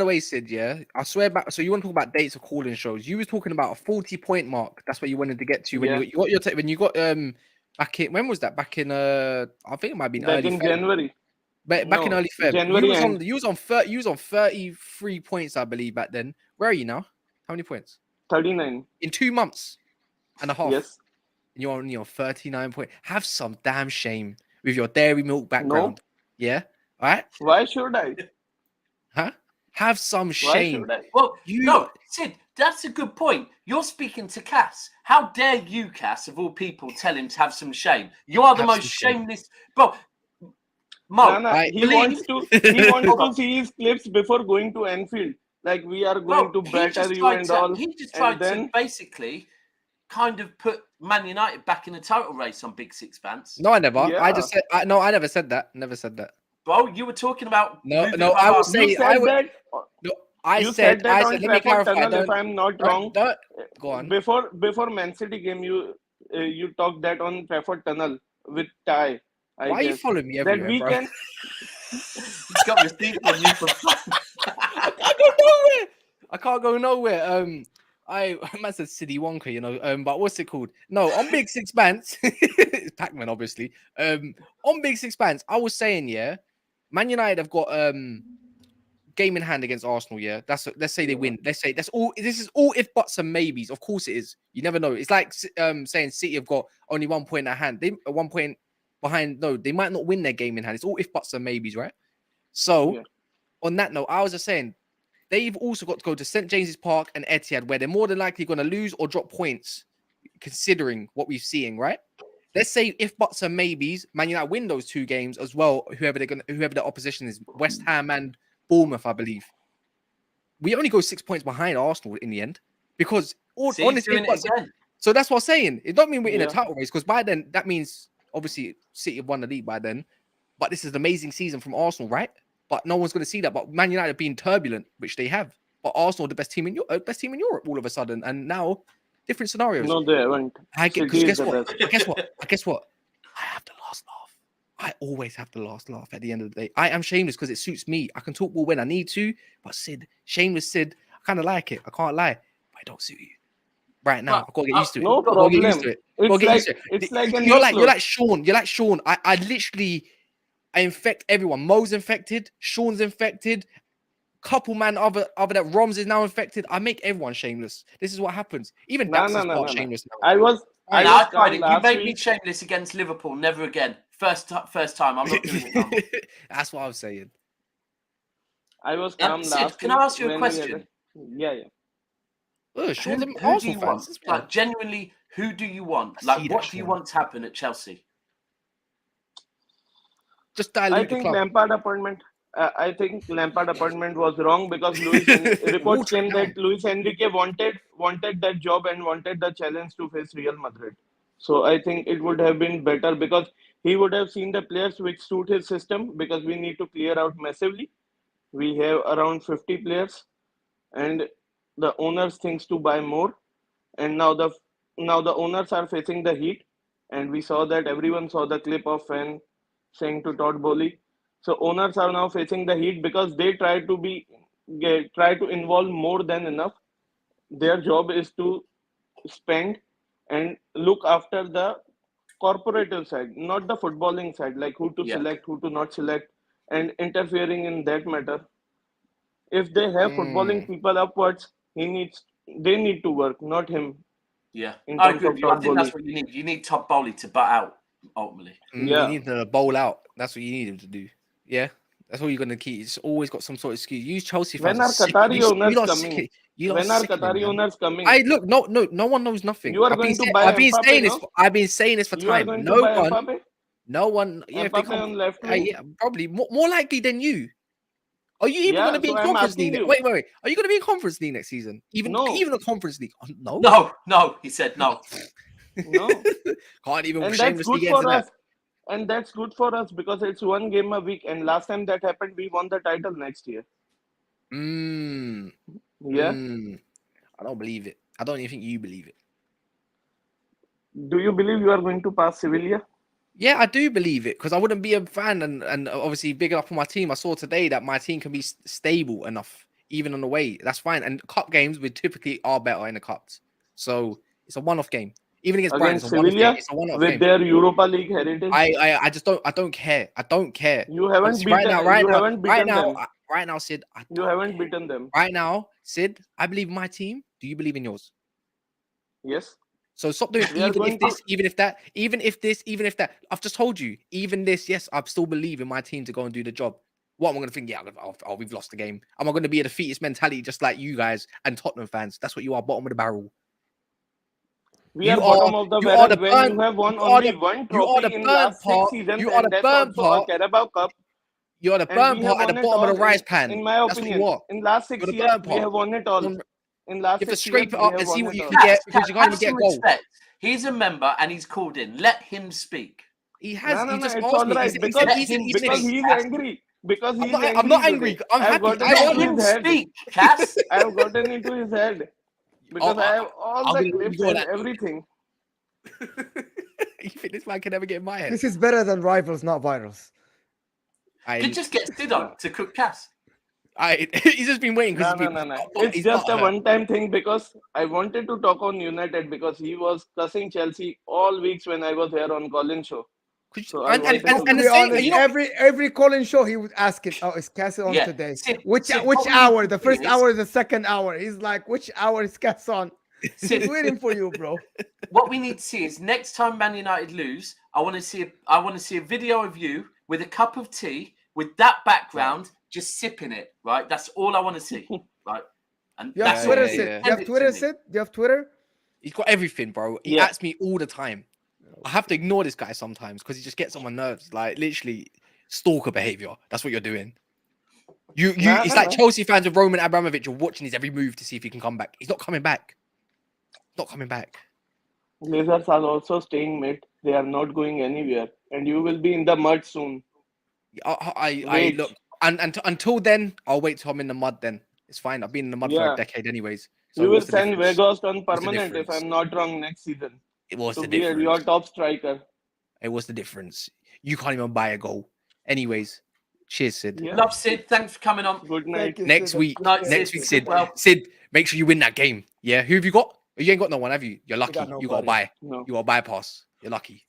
way, Sid, yeah, I swear back. So you want to talk about dates of calling shows? You was talking about a 40-point mark. That's what you wanted to get to when you got your when you got back in. When was that? Back in I think it might be back in January. Back in early Feb. January you was on 33 points, I believe, back then. Where are you now? How many points? 39. In 2 months and a half. Yes. And you're on your 39 points. Have some damn shame with your dairy milk background. No. Yeah. All right. Why should I? Huh? Have some shame. Well, no, Sid, that's a good point. You're speaking to Cass. How dare you, Cass, of all people, tell him to have some shame? You are the most shameless. Bro, Mo, he wants to see his clips before going to Anfield. Like, we are going to batter you and all. He just tried to basically kind of put Man United back in a title race on Big Six Fans. No, I never. Yeah. I just said I never said that. Never said that. Bro, you were talking about I will say I said let me clarify. If I'm not wrong, go on. Before Man City game, you talked that on Trafford Tunnel with Ty. Why are you following me everywhere, that weekend? He's got receipts on you for I can't go nowhere. I said City Wonka, you know. But what's it called? No, on Big Six Bands, it's Pac-Man, obviously. On Big Six Bands, I was saying, yeah, Man United have got game in hand against Arsenal. Yeah, let's say they win. Let's say that's all. This is all if buts and maybes. Of course it is. You never know. It's like saying City have got only 1 point at hand. They 1 point behind. No, they might not win their game in hand. It's all if buts and maybes, right? So on that note, I was just saying they've also got to go to St James's Park and Etihad, where they're more than likely going to lose or drop points, considering what we're seeing, right? Let's say if buts and maybes, Man United win those 2 games as well. Whoever the opposition is, West Ham and Bournemouth, I believe. We only go 6 points behind Arsenal in the end because honestly, so that's what I'm saying. It don't mean we're in a title race because by then that means obviously City have won the league by then. But this is an amazing season from Arsenal, right? But no one's going to see that. But Man United being turbulent, which they have. But Arsenal, the best team in Europe, all of a sudden, and now different scenarios. No, they haven't. Guess what? I have the last laugh. I always have the last laugh at the end of the day. I am shameless because it suits me. I can talk more when I need to. But shameless Sid, I kind of like it. I can't lie, but it don't suit you. Right now, I've got to get used to it. No problem. It's like you're like Sean. You're like Sean. I literally. I infect everyone. Mo's infected. Sean's infected. Couple man other that Roms is now infected. I make everyone shameless. This is what happens. Even Daps is shameless now. I tried it. You made me shameless against Liverpool. Never again. First time. I'm not doing it. That's what I was saying. I was calm last week. Can I ask you a question? Yeah. Who do you want? Like genuinely, who do you want? Like, what do you want to happen at Chelsea? Just dilute I think Lampard appointment. I think Lampard appointment was wrong because reports came that Luis Enrique wanted that job and wanted the challenge to face Real Madrid. So I think it would have been better because he would have seen the players which suit his system because we need to clear out massively. We have around 50 players, and the owners thinks to buy more, and now the owners are facing the heat, and we saw that everyone saw the clip of Fran saying to Todd Bowley. So owners are now facing the heat because they try to involve more than enough. Their job is to spend and look after the corporative side, not the footballing side, like who to select, who to not select, and interfering in that matter. If they have footballing people upwards, they need to work, not him. Yeah, I agree with you. I think that's what you need. You need Todd Bowley to butt out, ultimately. You need to bowl out. That's what you need him to do. Yeah, that's all you're going to keep. It's always got some sort of excuse. Use Chelsea fans. When are Qatari owners coming? When are Qatari owners coming? Look, no one knows nothing. You are going to buy I've been saying this for time. No one. Yeah, if they come, probably more likely than you. Are you even going to be in Conference League? Wait. Are you going to be in Conference League next season? Even a Conference League? No. He said no. No. Can't even. And that's good for us. And that's good for us because it's 1 game a week. And last time that happened, we won the title next year. Yeah. I don't believe it. I don't even think you believe it. Do you believe you are going to pass Sevilla? Yeah, I do believe it because I wouldn't be a fan and obviously big up on my team. I saw today that my team can be stable enough even on the way. That's fine. And cup games we typically are better in the cups. So it's a one-off game. Even against Brighton, it's a one-off game. With their Europa League heritage. I just don't care. You haven't beaten them. Right now, Sid. You haven't beaten them. Right now, Sid, I believe in my team. Do you believe in yours? Yes. So stop doing even if that. I've just told you, even this, yes, I still believe in my team to go and do the job. What am I going to think? Yeah, we've lost the game. Am I going to be a defeatist mentality just like you guys and Tottenham fans? That's what you are, bottom of the barrel. We are bottom of the barrel when you have won only one trophy in the last 6 seasons, and that's also a Carabao Cup. You're the burn part at the bottom of the rice pan. In my opinion, in last 6 years, we have won it all. In last you have to scrape it up and see what you can get because you can't even get goals. He's a member and he's called in. Let him speak. He has. No, he just it's asked all me. right. Because he's angry. Because he's angry. I'm not angry. I'm happy. Let him speak, Cass. I have gotten into his head because I have all the clips and everything. You think this man can ever get in my head? This is better than rivals, not virals. You just get Sid on to cook Cass. He's just been waiting. No. It's just a one-time thing because I wanted to talk on United because he was cussing Chelsea all weeks when I was here on Colin's show. So I wanted and To the be same, honest, you know, every call-in show he would ask it. Oh, is Cassie on Yeah. today? Sid, Which Sid, what we hour? need The to first do is- hour, or the second hour? He's like, which hour is Cass on? He's Sid, waiting for you, bro. what we need to see is next time Man United lose, I want to see a video of you with a cup of tea with that background, just sipping it. Right, that's all I want to see. Right, and You have that's Twitter, all. Sid. yeah. You Send have it to Twitter, me. Sid. You have Twitter. he's got everything, bro. He Yeah. asks me all the time. I have to ignore this guy sometimes because he just gets on my nerves. Like literally stalker behavior. That's what you're doing. It's like Chelsea fans with Roman Abramovich are watching his every move to see if he can come back. He's not coming back. Not coming back. Glazers are also staying mid. They are not going anywhere, and you will be in the mud soon. I Wait. look, and until then, I'll wait till I'm in the mud. Then it's fine. I've been in the mud for Yeah. a decade, anyways. So You will what's the send difference? Vegas on the permanent, if difference? I'm not wrong, next season. It was To the be your difference. top striker. It was the difference. You can't even buy a goal. Anyways, cheers, Sid. Yeah. Love Sid. Thanks for coming on. Good night. Thank you, Next Sid. week, Night, next Sid. week, Sid. Well. Sid, make sure you win that game. Yeah, who have you got? You ain't got no one, have you? You're lucky. got You got to nobody. buy. No. You got to bypass. You're lucky.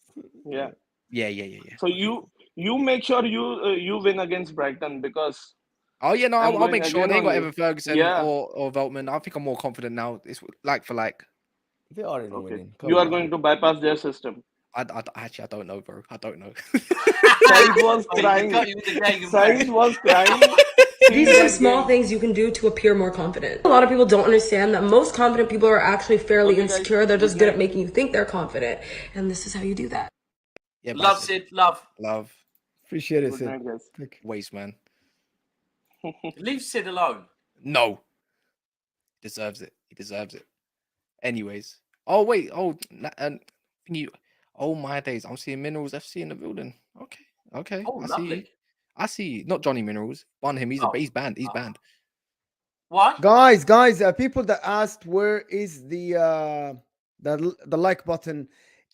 Yeah. Yeah. So you make sure you win against Brighton, because Oh yeah, no, I'm I'll going make sure again they ain't got on you. Evan Ferguson Yeah. or Veltman. I think I'm more confident now. It's like for like. They are in okay, winning. you are going to bypass their system. I actually I don't know, bro. I don't know. Saeed was Oh, he crying. got you with the game, Saeed was crying. These are the small things you can do to appear more confident. A lot of people don't understand that most confident people are actually fairly Okay, guys. insecure. They're just Good good at night. making you think they're confident. And this is how you do that. Yeah, Love bye, Sid. Love. Love. Appreciate it, Good Sid. night, guys. Thank you. Waste, man. Leave Sid alone. No. He deserves it. He deserves it. Anyways. Oh wait. You. Oh my days. I'm seeing Minerals FC in the building. Okay. Oh, I see. lovely. I see. Not Johnny Minerals. Bun him. He's Oh. he's banned. He's banned. Why? Guys, people that asked where is the like button,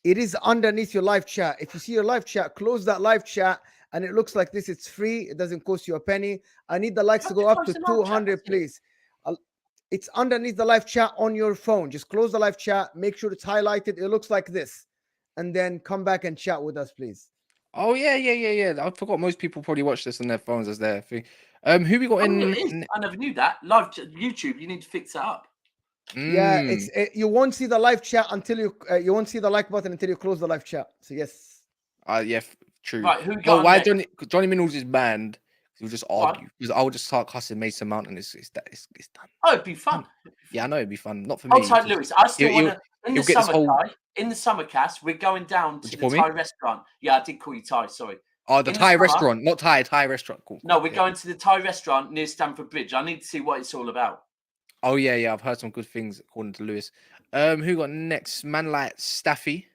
it is underneath your live chat. If you see your live chat, close that live chat, and it looks like this. It's free. It doesn't cost you a penny. I need the likes How to do go you up close to the live chat? 200, That's it. please. It's underneath the live chat on your phone. Just close the live chat. Make sure it's highlighted. It looks like this, and then come back and chat with us, please. Oh yeah. I forgot most people probably watch this on their phones as their thing. Who we got Oh, in? it is. I never knew that. Live YouTube, you need to fix that up. Yeah, Mm. you won't see the live chat until you won't see the like button until you close the live chat. So yes. Yeah, true. Right, who No, got why next? Johnny Minerals is banned? We'll just Why? argue because I'll just start cussing Mason Mount and it's done. Oh, it'd be fun. Yeah, I know it'd be fun. Not for I'll me. type just- Lewis. I still he'll- want to. In the he'll get this summer, whole- Ty, in the summer cast, we're going down to you the call me? Thai restaurant. Yeah, I did call you Thai. Sorry. Oh, the in the Thai summer- restaurant, not Thai restaurant. Cool. No, we're Yeah. going to the Thai restaurant near Stamford Bridge. I need to see what it's all about. Oh yeah. I've heard some good things according to Lewis. Who got next? Man like Staffy.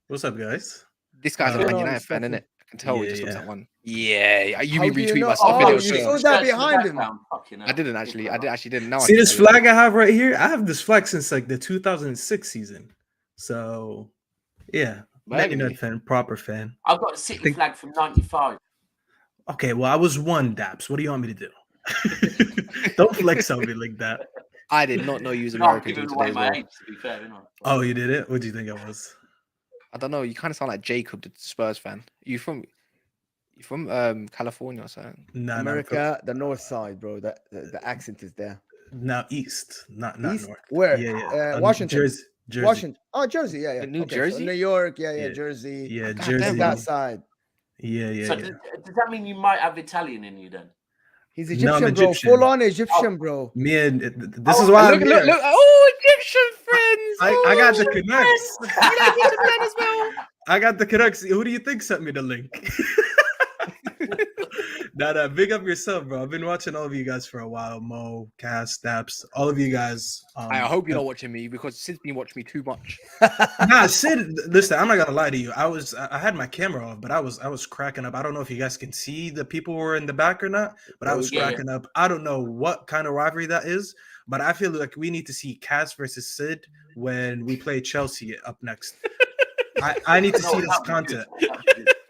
What's up, guys? This guy's a What's Man going on, United fan, Staffy? innit? I can tell he Yeah, just looks yeah. at one. Yeah. You How be do you retweeting know? my stuff. Oh, innit? you Sure. saw that Search in the behind him. background. Fucking hell. I didn't actually. I didn't. Now I See can this do it. flag I have right here? I have this flag since like the 2006 season. So, yeah, Man Really? United fan, proper fan. I've got a City Think- flag from '95. Okay, well, I was one, Daps. What do you want me to do? Don't flex on me like that. I did not know you was No, I'm American giving till away today as my well. age, to be fair, isn't I? Oh, you did it? What do you think I was? I don't know. You kind of sound like Jacob, the Spurs fan. You from California or something? No, America, the north side, bro. The accent is there. no, east, not East? north. Where? Yeah. Washington. Jersey. Washington. Oh, Jersey. Yeah. New Okay, so Jersey? New York. Yeah. Yeah. Jersey. Yeah, God Jersey. damn, That side. Yeah. So does that mean you might have Italian in you then? He's No, I'm Egyptian, bro. Egyptian. Full on Egyptian, bro. Me and this Oh, is why Look, I'm look, here. look! Oh, Egyptian friends! I got the Egyptian connects. friends! You like Egyptian friend as well? I got the connects. Who do you think sent me the link? Nah, big up yourself, bro. I've been watching all of you guys for a while. Mo, Cass, Daps, all of you guys. I hope you're not watching me because Sid's been watching me too much. Nah, Sid, listen, I'm not gonna lie to you. I had my camera off, but I was cracking up. I don't know if you guys can see the people who were in the back or not, but I was Yeah. cracking up. I don't know what kind of rivalry that is, but I feel like we need to see Cass versus Sid when we play Chelsea up next. I need to see this content.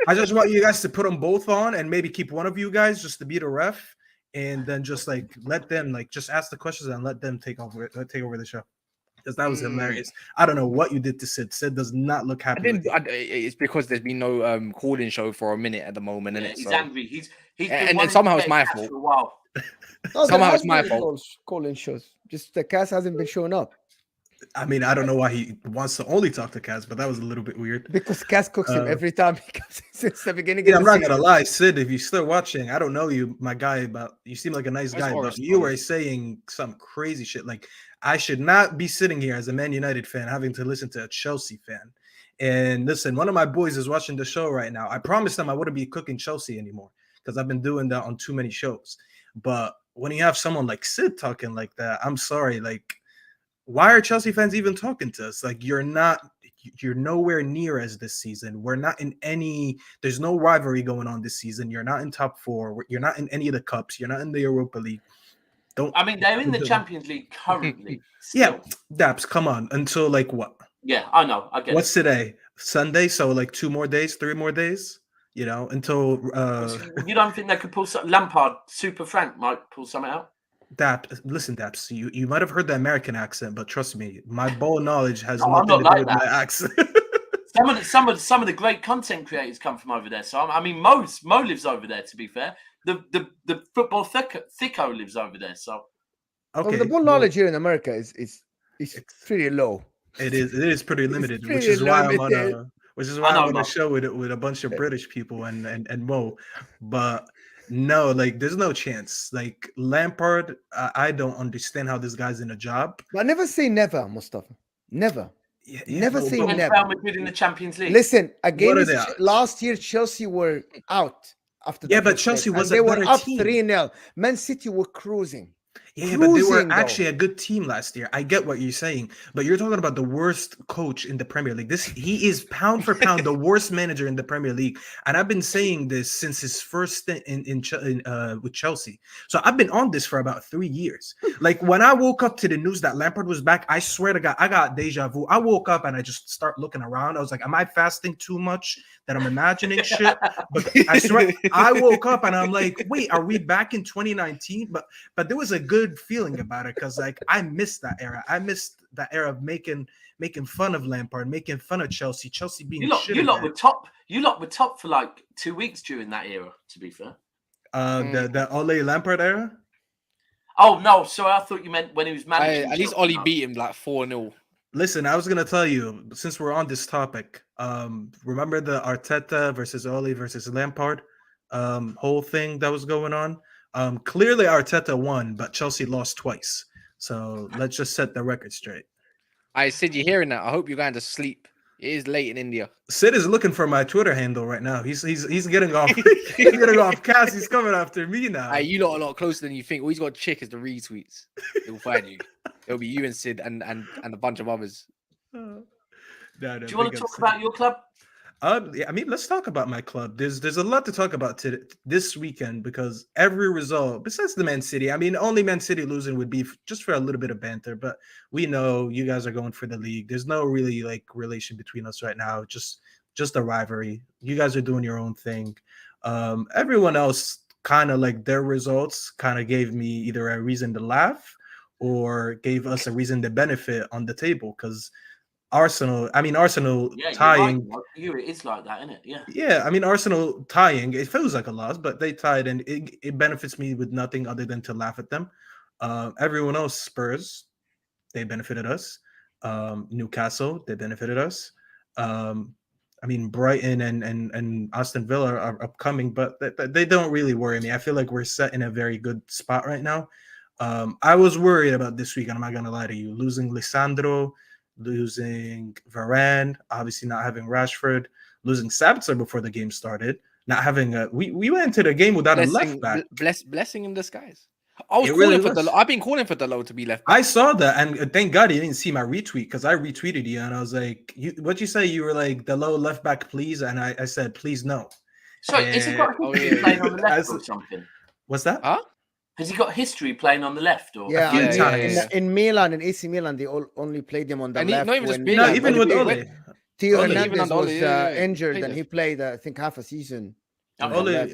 I just want you guys to put them both on and maybe keep one of you guys just to be the ref, and then just like let them like just ask the questions and let them take over the show. because that was hilarious. I don't know what you did to Sid. Sid does not look happy. It's because there's been no calling show for a minute at the moment, and he's angry. He's been and somehow it's my for fault. a while. No, Somehow it's my fault. Calling shows. Just the cast hasn't been showing up. I mean, I don't know why he wants to only talk to Kaz, but that was a little bit weird. Because Kaz cooks him every time he comes since the beginning. Yeah, of I'm the not season. gonna lie, Sid. If you're still watching, I don't know you, my guy, but you seem like a nice guy. But you were saying some crazy shit. Like I should not be sitting here as a Man United fan having to listen to a Chelsea fan. And listen, one of my boys is watching the show right now. I promised him I wouldn't be cooking Chelsea anymore because I've been doing that on too many shows. But when you have someone like Sid talking like that, I'm sorry, like. Why are Chelsea fans even talking to us? Like you're nowhere near as this season. We're not in any, there's no rivalry going on this season. You're not in top 4. You're not in any of the cups. You're not in the Europa League. I mean, they're in the Champions League currently. Yeah, Daps, come on. Until like what? Yeah, I know. I get What's today? Sunday? So like 2 more days, 3 more days, until you don't think they could pull something? Lampard, Super Frank might pull something out? Listen, Daps, you might have heard the American accent, but trust me, my ball knowledge has nothing to do with my accent. some of the great content creators come from over there. So I mean, Mo lives over there. To be fair, the football thicko lives over there. So okay, the ball knowledge here in America is pretty low. It is pretty limited, which is why I'm on a show with a bunch of British people and Mo, but. No, like there's no chance. Like Lampard, I don't understand how this guy's in a job. But never say never, Mustafa. Never. Never say never. Real Madrid in the Champions League. Listen, against last year, Chelsea were out after that. Yeah, but Chelsea was they were up 3-0. Man City were cruising. Yeah, but they were actually a good team last year. I get what you're saying, but you're talking about the worst coach in the Premier League. He is pound for pound the worst manager in the Premier League, and I've been saying this since his first stint with Chelsea. So I've been on this for about 3 years. Like when I woke up to the news that Lampard was back, I swear to God, I got deja vu. I woke up and I just start looking around. I was like, "Am I fasting too much that I'm imagining shit?" But I swear, I woke up and I'm like, "Wait, are we back in 2019?" But there was a good feeling about it because like I missed that era. I missed that era of making fun of Lampard, making fun of Chelsea being you lot were top for like 2 weeks during that era, to be fair. The Ole Lampard era. Oh no, sorry, I thought you meant when he was managing. At least Ole beat him like 4-0. Listen, I was gonna tell you, since we're on this topic, remember the Arteta versus Ole versus Lampard whole thing that was going on? Clearly Arteta won, but Chelsea lost twice. So let's just set the record straight. Sid, you're hearing that? I hope you're going to sleep. It is late in India. Sid is looking for my Twitter handle right now. He's getting off. He's getting off. Cass, he's coming after me now. Hey, you lot are a lot closer than you think. All he's got to check is the retweets. It will find you. It'll be you and Sid and a bunch of others. No, do you want to talk about your club? Yeah, I mean, let's talk about my club. There's a lot to talk about this weekend because every result, besides the Man City, I mean, only Man City losing would be just for a little bit of banter. But we know you guys are going for the league. There's no really like relation between us right now. Just a rivalry. You guys are doing your own thing. Everyone else kind of like their results kind of gave me either a reason to laugh or gave us a reason to benefit on the table because. Arsenal tying. It is like that, isn't it? Yeah. Yeah, I mean, Arsenal tying, it feels like a loss, but they tied and it benefits me with nothing other than to laugh at them. Everyone else, Spurs, they benefited us. Newcastle, they benefited us. I mean, Brighton and Aston Villa are upcoming, but they don't really worry me. I feel like we're set in a very good spot right now. I was worried about this week, and I'm not going to lie to you. Losing Lisandro, losing Varane, obviously not having Rashford, losing Sabitzer before the game started, not having we went into the game without a left back. Blessing in disguise. I've been calling for Dalot to be left back. I saw that, and thank God you didn't see my retweet because I retweeted you, and I was like, "What'd you say?" You were like, "Dalot left back, please," and I said, "Please no." So is he got history playing on the left or something? What's that? Huh? Has he got history playing on the left? Or in Milan and AC Milan, they only played him on the left. Not even just Milan, even with Ole. Theo Hernandez was injured, and he played, I think, half a season. Ole,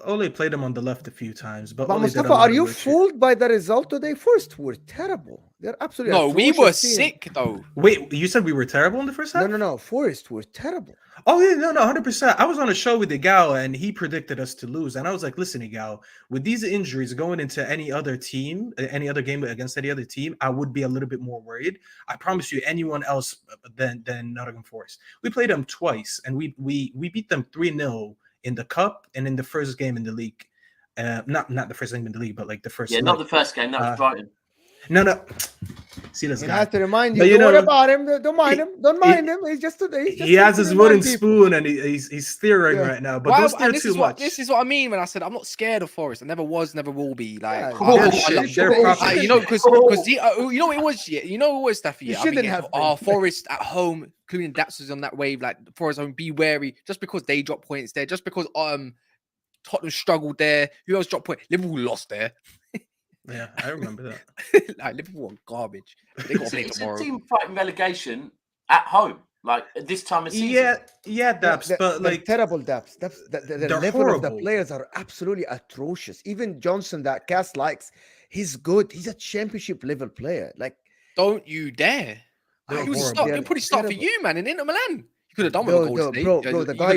Ole played him on the left a few times, but But Ole did a Mustafa, lot are of you weird shit. fooled by the result today? Forest were terrible. They're absolutely No, we were atrocious team. sick though. Wait, you said we were terrible in the first half? No. Forest were terrible. Oh yeah, no, 100%. I was on a show with Igal and he predicted us to lose, and I was like, "Listen, Igal, with these injuries going into any other team, any other game against any other team, I would be a little bit more worried. I promise you, anyone else than Nottingham Forest. We played them twice, and we beat them 3-0 in the cup and in the first game in the league. Not the first game in the league, but like the first. Yeah, not the first game. That was Brighton. No. See this I guy. have to remind you. But, Don't worry about him. Don't mind him. Don't mind him. He's just today. He has his wooden spoon and he's steering right now. But don't steer too much. This is what I mean when I said I'm not scared of Forest. I never was, never will be. Like, you know, because you know what it was. Yeah, you know what it was, Staffy. Yeah, I mean, Forest at home, including Daps was on that wave. Like Forest home, be wary. Just because they drop points there, just because Tottenham struggled there. Who else dropped points? Liverpool lost there. Yeah, I remember that. Like Liverpool are garbage. They got to play tomorrow. It's a team fighting relegation at home, like at this time of season. Yeah, Daps, but like terrible Daps. The level horrible. Of the players are absolutely atrocious. Even Johnson, that Cass likes, he's good. He's a championship level player. Like, don't you dare! He'll probably start for you, man, in Inter Milan. Could have done with a goal today. Bro, the guy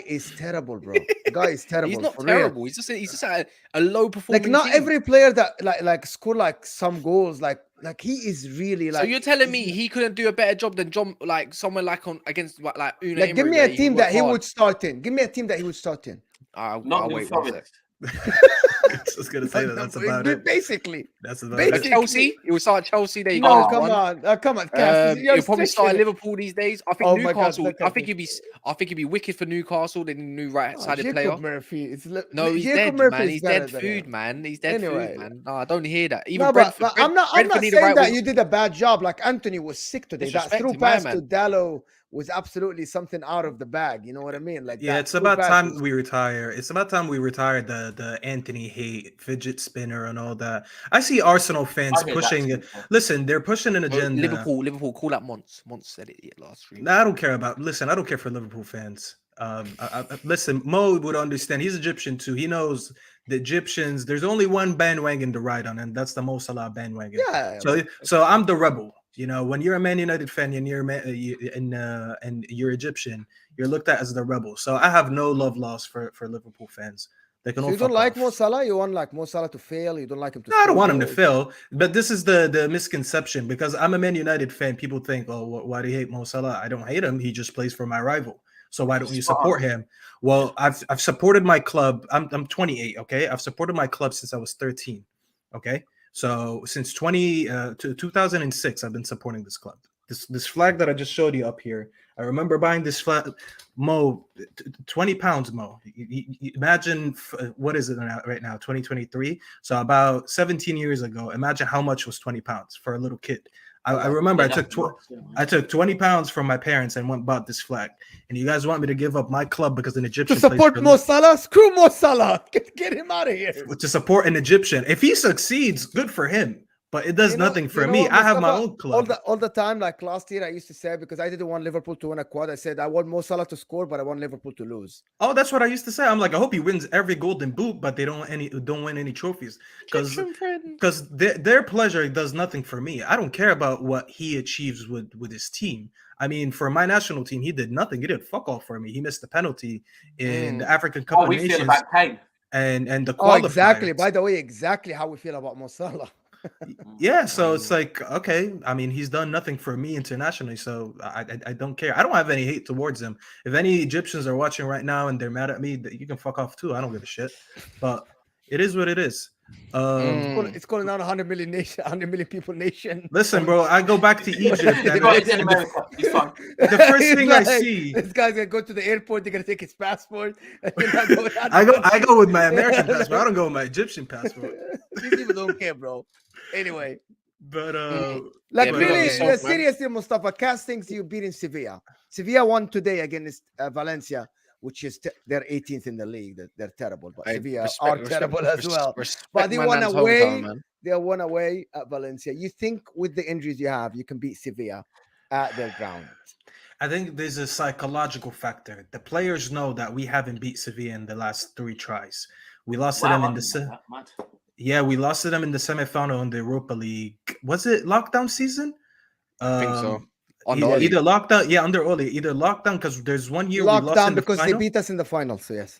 is terrible, bro. The guy is terrible. He's not terrible. He's just at a low performing. Like not every player that like score like some goals, like he is really like. So you're telling me he couldn't do a better job than John, like someone like on against like Una. Like, give me a team that he would start in. Give me a team that he would start in. I'll wait. I was gonna say that's about it. Basically, that's about it. Chelsea. It will start Chelsea. There you go. No, come on. He'll probably start Liverpool these days. I think Newcastle. I think he'd be wicked for Newcastle. They need a new right-sided player. Murphy. No, he's dead, man. He's dead food, man. He's dead food, man. No, I don't hear that. Even Brentford. I'm not saying that you did a bad job. Like Anthony was sick today. That through pass to Dallo was absolutely something out of the bag. You know what I mean? Like, yeah, it's about time we retire. It's about time we retire the Anthony hate, fidget spinner, and all that. I see Arsenal fans pushing. Listen, they're pushing an agenda. Liverpool, call that Monts. Monts said it last stream. I don't care about. Listen, I don't care for Liverpool fans. Listen, Mo would understand. He's Egyptian too. He knows the Egyptians. There's only one bandwagon to ride on, and that's the Mo Salah bandwagon. Yeah. So I'm the rebel. You know, when you're a Man United fan and you're Egyptian, you're looked at as the rebel. So I have no love lost for Liverpool fans. They can. So you don't like Mo Salah? You want like Mo Salah to fail? You don't like him to? No, I don't want him to fail. But this is the misconception, because I'm a Man United fan. People think, oh, why do you hate Mo Salah? I don't hate him. He just plays for my rival. So why don't you support him? Well, I've supported my club. I'm 28. Okay, I've supported my club since I was 13. Okay. So since 2006, I've been supporting this club. This flag that I just showed you up here, I remember buying this flag, Mo, 20 pounds, Mo. Imagine, what is it right now, 2023? So about 17 years ago, imagine how much was 20 pounds for a little kid. I remember I took 20 pounds from my parents and went and bought this flag. And you guys want me to give up my club because an Egyptian to support Mo Salah? Screw Mo Salah. Get him out of here. To support an Egyptian. If he succeeds, good for him. But it does nothing for me. I have my own club. All the time, like last year, I used to say, because I didn't want Liverpool to win a quad, I said I want Mo Salah to score, but I want Liverpool to lose. Oh, that's what I used to say. I'm like, I hope he wins every golden boot, but they don't win any trophies, because their pleasure does nothing for me. I don't care about what he achieves with his team. I mean, for my national team, he did nothing. He did fuck all for me. He missed the penalty in the African Cup of Nations. Feel about Kane. And the qualifiers. Oh, exactly. By the way, exactly how we feel about Mo Salah. Yeah, so it's like, okay, I mean, he's done nothing for me internationally, so I don't care. I don't have any hate towards him. If any Egyptians are watching right now and they're mad at me, you can fuck off too. I don't give a shit. But it is what it is. It's calling out 100 million people nation. Listen, bro, I go back to Egypt. In America. He's fine. The first thing I see, this guy's gonna go to the airport. They're gonna take his passport. I go with my American passport. I don't go with my Egyptian passport. These people don't care, bro. Anyway, but really, seriously, Mustafa, Cass thinks you beating Sevilla. Sevilla won today against Valencia, which is they're 18th in the league. They're terrible, but Sevilla are terrible as well. But they won away. They won away at Valencia. You think with the injuries you have, you can beat Sevilla at their ground? I think there's a psychological factor. The players know that we haven't beat Sevilla in the last 3 tries. We lost to them in the we lost to them in the semi-final in the Europa League. Was it lockdown season? I think so. Either lockdown, under Oli, either lockdown because there's one year we lost in the because final. they beat us in the final. So yes.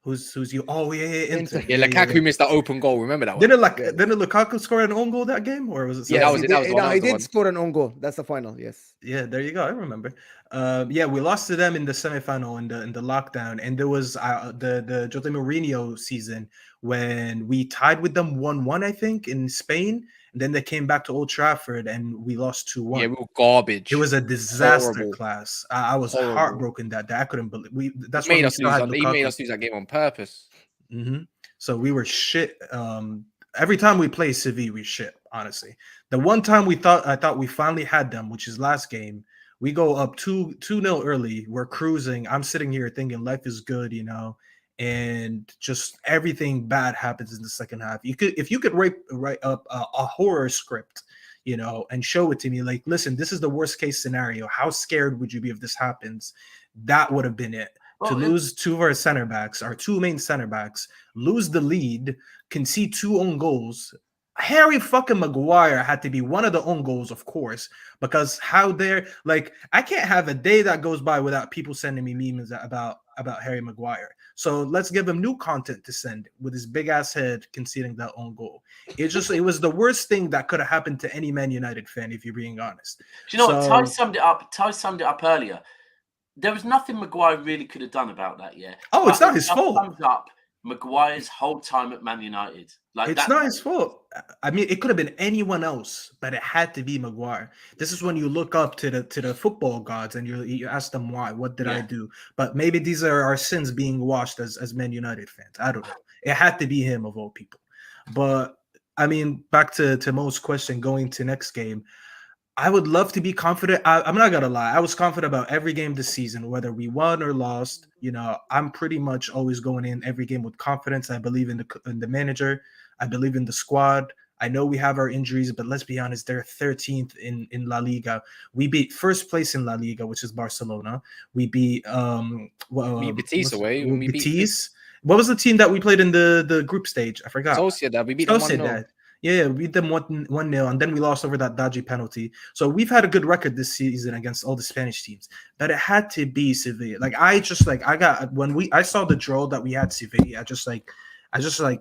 Who's you? Oh yeah, Inter. Yeah, Lukaku missed that open goal. Remember that one? Didn't Lukaku score an own goal that game, or was it? Yeah, that was it. He did score an own goal. That's the final. Yes. Yeah, there you go. I remember. We lost to them in the semifinal in the lockdown, and there was the Jose Mourinho season when we tied with them 1-1, I think, in Spain. And then they came back to Old Trafford and we lost 2-1. Yeah, we were garbage. It was a disaster class. I was heartbroken that I couldn't believe. That's he made us lose that game on purpose. Mm-hmm. So we were shit. Every time we play Sevilla, we shit. Honestly, the one time I thought we finally had them, which is last game. We go up 2-0 early. We're cruising. I'm sitting here thinking life is good, and just everything bad happens in the second half. If you could write up a horror script, and show it to me, like, listen, this is the worst case scenario. How scared would you be if this happens? That would have been it. To lose 2 of our center backs, our 2 main center backs, lose the lead, concede 2 own goals. Harry fucking Maguire had to be one of the own goals, of course, because I can't have a day that goes by without people sending me memes about Harry Maguire. So let's give him new content to send with his big ass head conceding that own goal. It was the worst thing that could have happened to any Man United fan, if you're being honest. Do you know what? Ty summed it up earlier. There was nothing Maguire really could have done about that, yeah. Oh, it's not his fault. Sums up Maguire's whole time at Man United. It's not his fault. I mean, it could have been anyone else, but it had to be Maguire. This is when you look up to the football gods and you ask them why. What did I do? But maybe these are our sins being washed as Man United fans. I don't know. It had to be him of all people. But I mean, back to Mo's question, going to next game. I would love to be confident. I'm not gonna lie. I was confident about every game this season, whether we won or lost. I'm pretty much always going in every game with confidence. I believe in the manager. I believe in the squad. I know we have our injuries, but let's be honest, they're 13th in La Liga. We beat first place in La Liga, which is Barcelona. We beat Betis away. Betis. What was the team that we played in the group stage? I forgot. Sociedad. We beat them 1-0. Yeah, we beat them 1-0, and then we lost over that dodgy penalty. So we've had a good record this season against all the Spanish teams. But it had to be Sevilla. I saw the draw that we had Sevilla, I just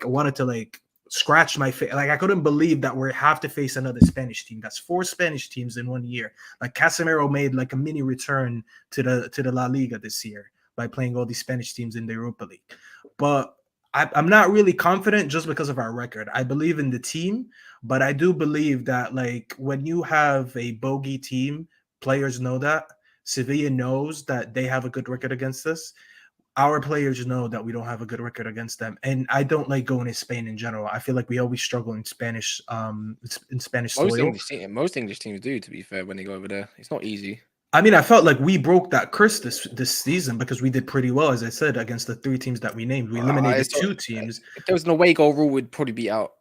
wanted to scratch my face. I couldn't believe that we have to face another Spanish team. That's 4 Spanish teams in 1 year. Casemiro made a mini return to the La Liga this year by playing all these Spanish teams in the Europa League. But I'm not really confident just because of our record. I believe in the team, but I do believe that when you have a bogey team, players know that. Sevilla knows that they have a good record against us. Our players know that we don't have a good record against them. And I don't like going to Spain in general. I feel like we always struggle in Spanish soil. Most English teams do, to be fair, when they go over there. It's not easy. I mean, I felt like we broke that curse this season because we did pretty well, as I said, against the 3 teams that we named. We eliminated 2 teams. If there was an away goal rule, we'd probably be out.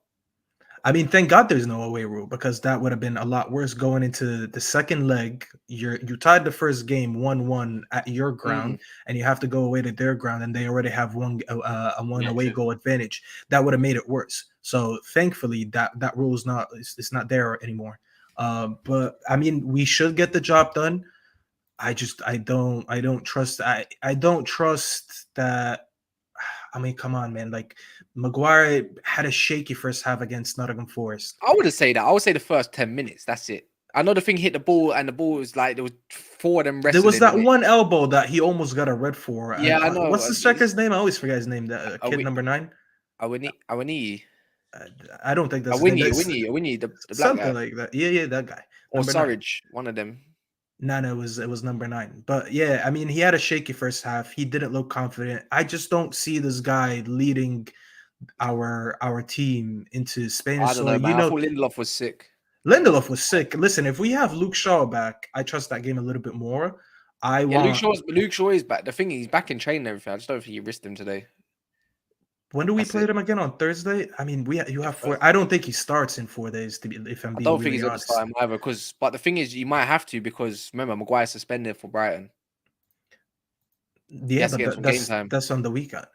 I mean, thank God there's no away rule, because that would have been a lot worse going into the second leg. You tied the first game 1-1 at your ground, and you have to go away to their ground, and they already have one away goal advantage. That would have made it worse. So thankfully, that rule is not there anymore. But I mean, we should get the job done. I don't trust that. I mean, come on, man. Maguire had a shaky first half against Nottingham Forest. I wouldn't say that. I would say the first 10 minutes. That's it. I know the thing hit the ball, and the ball was there was 4 of them wrestling. There was that one elbow that he almost got a red for. Yeah, I know. What's the striker's name? I always forget his name. That kid number 9. Awini. I don't think that's Awini, the black something guy. Like that. Yeah, that guy. Or Surridge, one of them. No, it was number 9. But yeah, I mean, he had a shaky first half. He didn't look confident. I just don't see this guy leading our team into Spain. I don't know, man. I thought Lindelof was sick. Listen, if we have Luke Shaw back, I trust that game a little bit more. Luke Shaw is back. The thing is, he's back in training and everything. I just don't think he risked him today. When do we That's play it. them again on Thursday? I mean, you have 4. I don't think he starts in 4 days. If I'm I being don't think really he's going to honest. start him either. But the thing is, you might have to because remember, Maguire's suspended for Brighton. Yeah, has to get but some game time. that's on the weekend.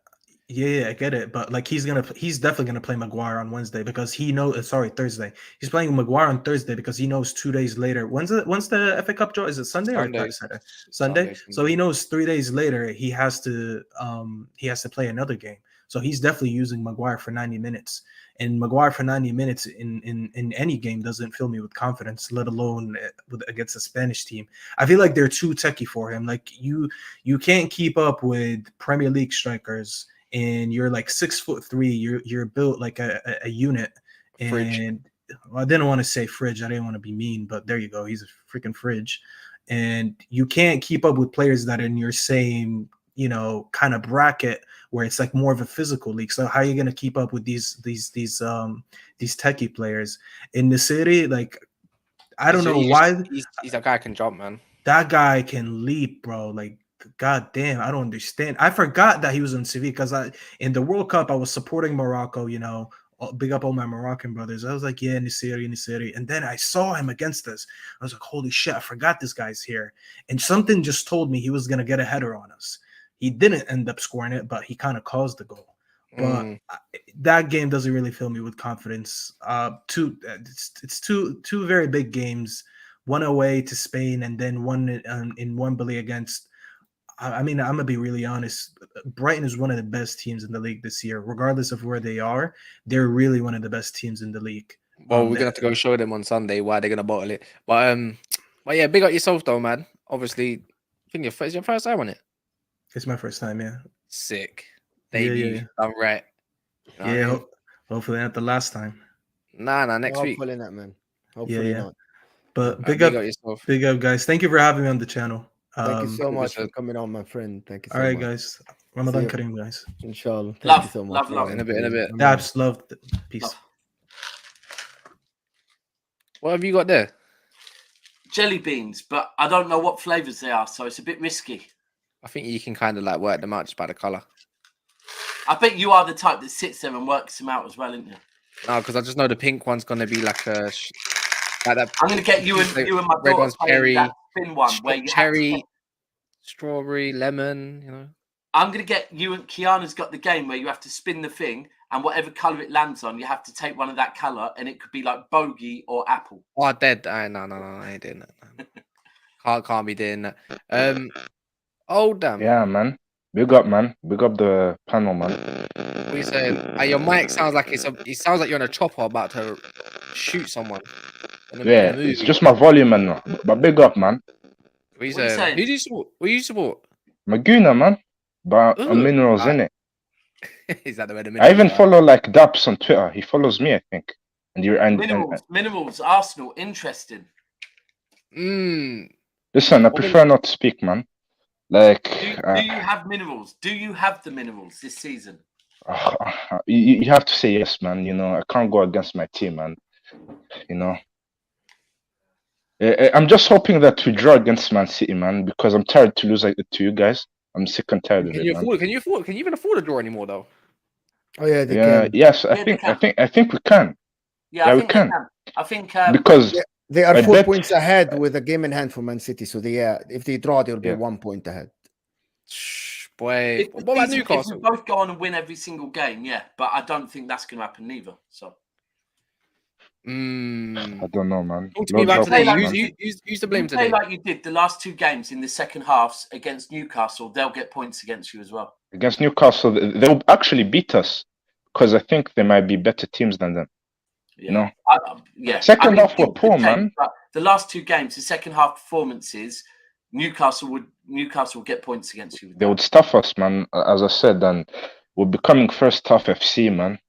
Yeah, I get it. But like he's definitely gonna play Maguire on Wednesday because he knows. Sorry, Thursday. He's playing Maguire on Thursday because he knows 2 days later. When's the FA Cup draw? Is it Sunday or Sunday. Saturday? Sunday. So he knows 3 days later he has to play another game. So he's definitely using Maguire for 90 minutes. And Maguire for 90 minutes in any game doesn't fill me with confidence, let alone against a Spanish team. I feel like they're too techie for him. Like you can't keep up with Premier League strikers. And you're like 6'3", you're built like a unit. Fridge. And well, I didn't want to say fridge. I didn't want to be mean, but there you go. He's a freaking fridge. And you can't keep up with players that are in your same, kind of bracket where it's like more of a physical league. So how are you gonna keep up with these techie players in the city? Like, I don't know why he's a guy who can jump, man. That guy can leap, bro. Like, god damn, I don't understand. I forgot that he was in Sevilla because in the World Cup I was supporting Morocco. Big up all my Moroccan brothers. I was like, yeah, Nisiri. And then I saw him against us. I was like, holy shit, I forgot this guy's here. And something just told me he was gonna get a header on us. He didn't end up scoring it, but he kind of caused the goal. But that game doesn't really fill me with confidence. It's two very big games. One away to Spain, and then one in Wembley against. I mean, I'm gonna be really honest. Brighton is one of the best teams in the league this year, regardless of where they are. They're really one of the best teams in the league. Well, we're gonna have to go show them on Sunday why they're gonna bottle it. But yeah, big up yourself though, man. Obviously, I think it's your first time on it. It's my first time, yeah. Sick. Debut. I'm right. You know I mean? Hopefully not the last time. Nah, next week. Hopefully not, man. Hopefully not. But big up guys. Thank you for having me on the channel. Thank you so much for coming on, my friend. Thank you so much. All right, guys. Ramadan Kareem, guys. Inshallah. Thank you so much. Love. In a bit. Daps, love. Peace. What have you got there? Jelly beans, but I don't know what flavors they are, so it's a bit risky. I think you can kind of like work them out just by the color. I bet you are the type that sits there and works them out as well, isn't you? No, because I just know the pink one's gonna be like a like that. I'm gonna get you and my red one's cherry, that thin one where you cherry, strawberry, lemon. I'm gonna get you and Kiana's got the game where you have to spin the thing, and whatever color it lands on, you have to take one of that color, and it could be like bogey or apple. Oh, dead. No, I ain't doing that. Can't be doing that. Oh damn. Yeah, man. Big up, man. Big up the panel, man. What are you saying? Your mic sounds like it sounds like you're on a chopper about to shoot someone. Yeah, it's just my volume, man. But big up, man. What are you saying? Who do you support? What do you support? Maguna, man. But minerals in it. Is that the way the I even follow like Daps on Twitter. He follows me, I think. Minerals, Arsenal, interesting. Listen, I prefer not to speak, man. Like, do you have minerals? Do you have the minerals this season? You have to say yes, man. I can't go against my team, man. I'm just hoping that we draw against Man City, man, because I'm tired to lose like to you guys. I'm sick and tired of it. Can you even afford a draw anymore though? Oh yeah, they can. Yes, I think we can. Yeah, we can. I think because they are 4 points ahead with a game in hand for Man City. So if they draw, they'll be 1 point ahead. Boy, what about Newcastle? If we both go on and win every single game, yeah, but I don't think that's going to happen neither. So. I don't know, man. Talk to me about today. Use the blame today. Like you did the last 2 games in the second halves against Newcastle, they'll get points against you as well. Against Newcastle, they'll actually beat us because I think they might be better teams than them. Yeah. Second half were poor, man. But the last 2 games, the second half performances, Newcastle would get points against you. They would stuff us, man. As I said, and we're becoming first half FC, man.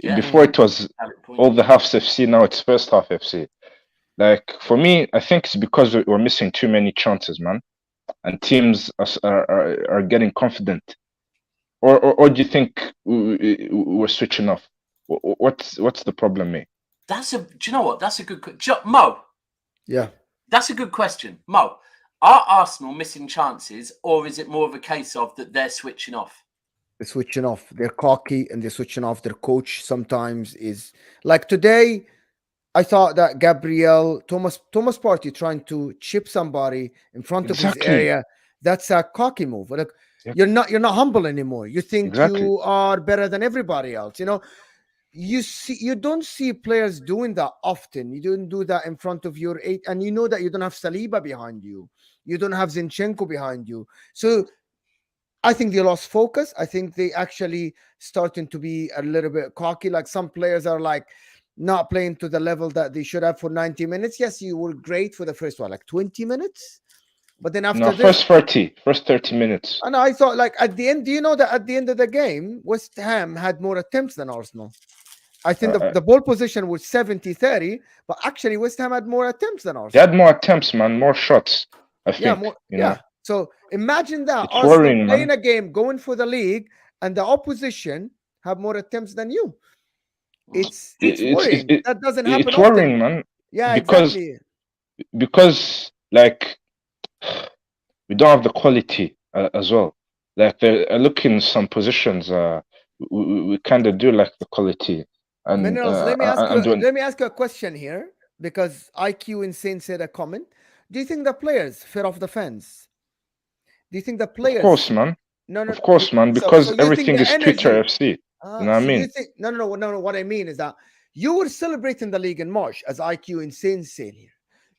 Yeah. Before it was all the halves FC, now it's first half FC. Like, for me, I think it's because we're missing too many chances, man. And teams are getting confident. Or do you think we're switching off? What's the problem, mate? Do you know what? That's a good question. Mo. Yeah. That's a good question. Mo, are Arsenal missing chances, or is it more of a case of that they're switching off? They're switching off. They're cocky and they're switching off. Their coach sometimes is like today. I thought that Gabriel Thomas Partey trying to chip somebody in front of his Exactly. area. That's a cocky move. Like Yep. you're not humble anymore. You think Exactly. you are better than everybody else. You know, you don't see players doing that often. You don't do that in front of your eight, and you know that you don't have Saliba behind you. You don't have Zinchenko behind you. So I think they lost focus. I think they actually starting to be a little bit cocky. Like some players are like not playing to the level that they should have for 90 minutes. Yes, you were great for the first one, like 20 minutes. But then after No, this, first 30 minutes. and I thought like at the end, do you know that at the end of the game, West Ham had more attempts than Arsenal? I think the ball position was 70-30, but actually West Ham had more attempts than Arsenal. They had more attempts, man, more shots. I think. Yeah. So imagine that It's Arsenal worrying, playing man. a game, going for the league, and the opposition have more attempts than you. It's worrying. That doesn't happen It's often. worrying, man. Yeah, because, exactly. Because like we don't have the quality as well. Like they're looking some positions. We kind of do like the quality. And Minerals, let me ask you a question here because IQ Insane said a comment. Do you think the players fed off the fans? Do you think the players? Of course, man. No, of course, man. Because so everything is Twitter FC. You know what I mean? No. What I mean is that you were celebrating the league in March, as IQ Insane said here.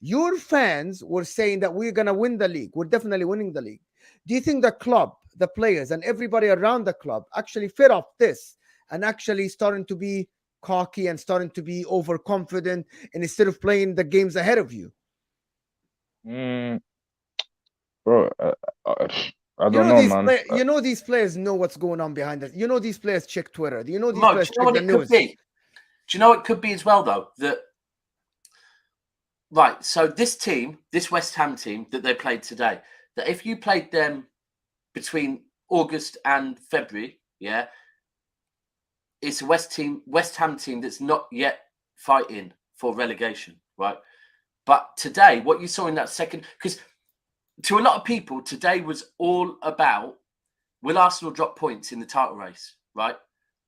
Your fans were saying that we're gonna win the league. We're definitely winning the league. Do you think the club, the players, and everybody around the club actually fed off this and actually starting to be cocky and starting to be overconfident, and instead of playing the games ahead of you? Bro, I don't know, man. You know these players know what's going on behind us. You know these players check Twitter. You know these Mo, players do you know check what the it news. could be? Do you know what it could be as well, though? That right. So this team, this West Ham team that they played today, that if you played them between August and February, yeah, it's a West Ham team that's not yet fighting for relegation, right? But today, what you saw in that second, because to a lot of people, today was all about will Arsenal drop points in the title race, right?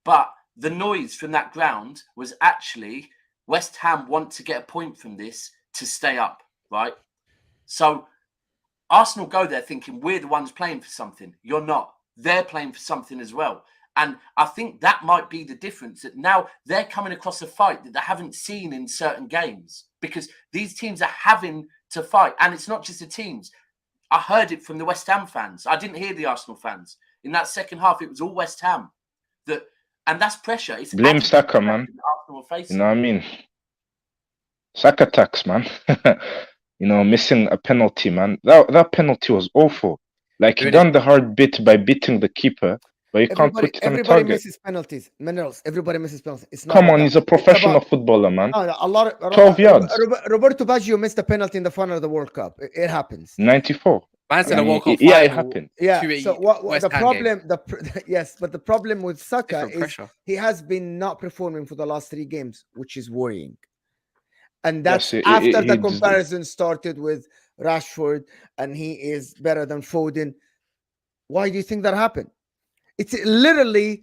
But the noise from that ground was actually West Ham want to get a point from this to stay up, right? So Arsenal go there thinking we're the ones playing for something. You're not. They're playing for something as well. And I think that might be the difference, that now they're coming across a fight that they haven't seen in certain games, because these teams are having to fight. And it's not just the teams. I heard it from the West Ham fans. I didn't hear the Arsenal fans. In that second half, it was all West Ham. And that's pressure. It's blame Saka, man. You know what I mean? Saka tax, man. Missing a penalty, man. That penalty was awful. Like, he done the hard bit by beating the keeper, but you can't put it on target. Everybody misses penalties. Minerals, everybody misses penalties. It's not Come on, he's a professional footballer, man. 12 yards. Roberto Baggio missed a penalty in the final of the World Cup. It happens. 94. Man said a World Cup yeah, final, it happened. Yeah. So what the problem? Yes, but the problem with Saka is he has been not performing for the last 3 games, which is worrying. And that's after the comparison started with Rashford, and he is better than Foden. Why do you think that happened? It's literally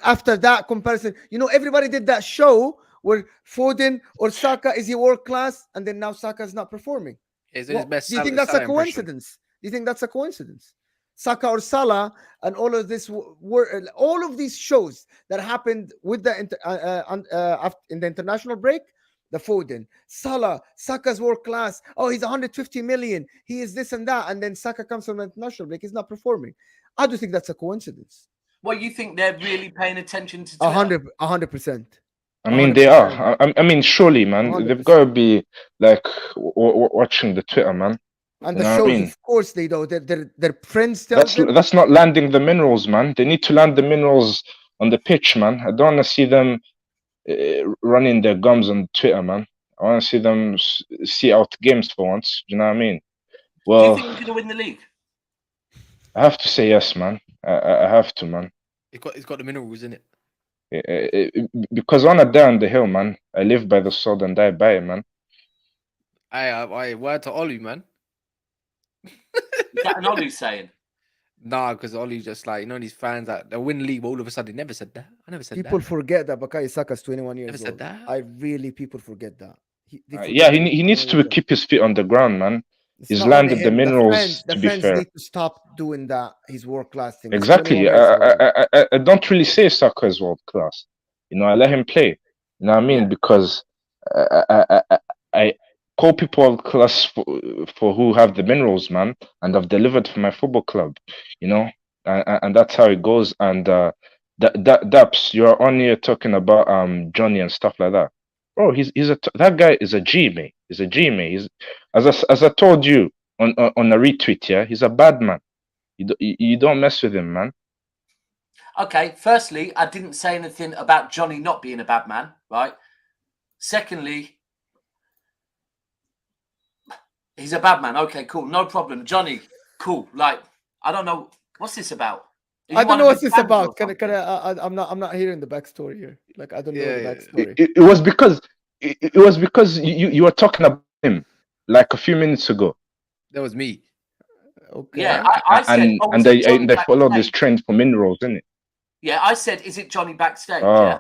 after that comparison. Everybody did that show where Foden or Saka is he world class, and then now Saka is not performing. Do you think that's a coincidence? Do you think that's a coincidence? Saka or Salah and all of this all of these shows that happened with the in the international break. The Foden, Salah, Saka's world class. Oh, he's 150 million. He is this and that. And then Saka comes from the international break. He's not performing. I do think that's a coincidence. Well, you think they're really paying attention to Twitter? 100%. I mean, they are. I mean, surely, man. 100%. They've got to be like watching the Twitter, man. And the shows, of course, they do. Their friends tell them. That's not landing the minerals, man. They need to land the minerals on the pitch, man. I don't want to see them running their gums on Twitter, man. I want to see them see out games for once. Do you know what I mean? Well, do you think we're going to win the league? I have to say yes, man. I have to, man. It's got the minerals in it. Because when I die on the hill, man, I live by the sword and die by it, man. I word to Olu, man. Is that an Olu saying? Nah, because Oli just like, these fans that they win league, but all of a sudden, they never said that. I never said People that. forget that Bukayo Saka's 21 Never years said old. that. People forget that. They Yeah, forget he needs to keep his feet on the ground, man. It's He's not only landed the him. minerals, The to be fans fair. need to stop doing that. His world class thing. He's Exactly. 21 years old. I don't really say Saka is world class. I let him play. You know what I mean? Yeah. Because I call people world class for who have the minerals, man, and have delivered for my football club. And that's how it goes. And Daps, you're on here talking about Johnny and stuff like that. Bro, that guy is a G, mate. He's a G, mate. He's as I told you on a retweet, yeah, he's a bad man. You don't mess with him, man. Okay, firstly, I didn't say anything about Johnny not being a bad man, right? Secondly, he's a bad man. Okay, cool, no problem. Johnny, cool. Like, I don't know what's this about. I don't know what this about. I'm not hearing the backstory here. Like, I don't know the backstory. It was because you were talking about him like a few minutes ago. That was me. Okay. Yeah, I said, and they followed this trend for minerals, didn't it? Yeah, I said, is it Johnny backstage? Oh. Yeah.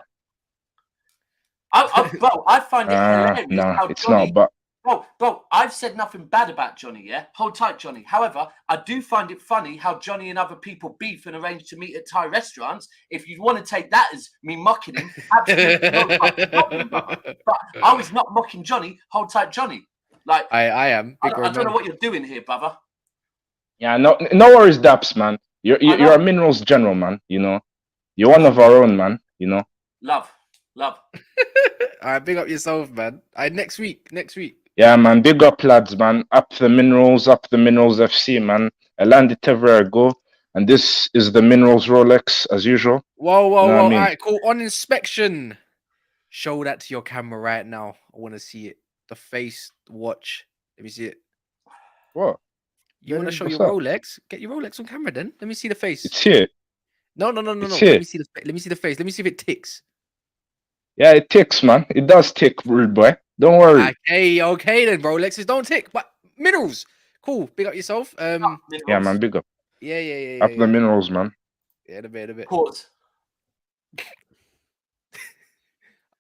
Bro, I find it hilarious. Nah, how it's Johnny, not. But bro, I've said nothing bad about Johnny. Yeah, hold tight, Johnny. However, I do find it funny how Johnny and other people beef and arrange to meet at Thai restaurants. If you want to take that as me mocking him, absolutely no problem, brother. But I was not mocking Johnny. Hold tight, Johnny. Like I am. I don't know what you're doing here, brother. yeah, no worries, Daps, man. You're a minerals general, man. You're one of our own, man. Love. All right, big up yourself, man. Next week. Yeah, man. Big up, lads, man. Up the minerals FC, man. I land it everywhere I go. And this is the minerals Rolex, as usual. Whoa. I mean? All right, cool. On inspection. Show that to your camera right now. I want to see it. The face, the watch. Let me see it. What? You want to show your up? Rolex? Get your Rolex on camera then. Let me see the face. It's here. No. It's Let here. me see the face. Let me see if it ticks. Yeah, it ticks, man. It does tick, rude boy. Don't worry. Okay then, Rolexes don't tick. But minerals. Cool. Big up yourself. Yeah, man, big up. Yeah. Up the minerals, man. Yeah, a bit. Pause.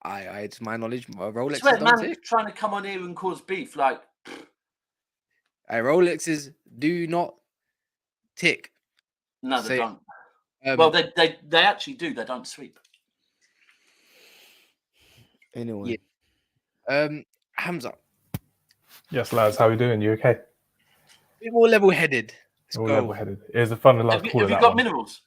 It's my knowledge. Rolexes Swear, don't man, tick. trying to come on here and cause beef, like. Rolexes do not tick. No, they don't. Well, they actually do. They don't sweep. Anyway. Yeah. Hamza. Yes, lads. How are we doing? You okay? Bit more level-headed. All level-headed. It was a fun last call. Have you got minerals?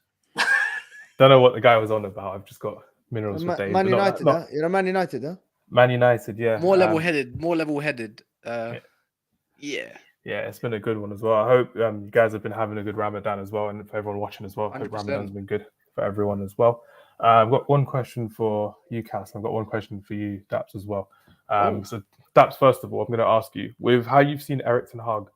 Don't know what the guy was on about. I've just got minerals for days. Man United, huh? You're a Man United, huh? Man United, yeah. More level-headed. Yeah. Yeah, it's been a good one as well. I hope you guys have been having a good Ramadan as well, and for everyone watching as well. I hope 100%. Ramadan's been good for everyone as well. I've got one question for you, Cass. I've got one question for you, Daps, as well. So, Daps, first of all, I'm going to ask you, with how you've seen Erik ten Hag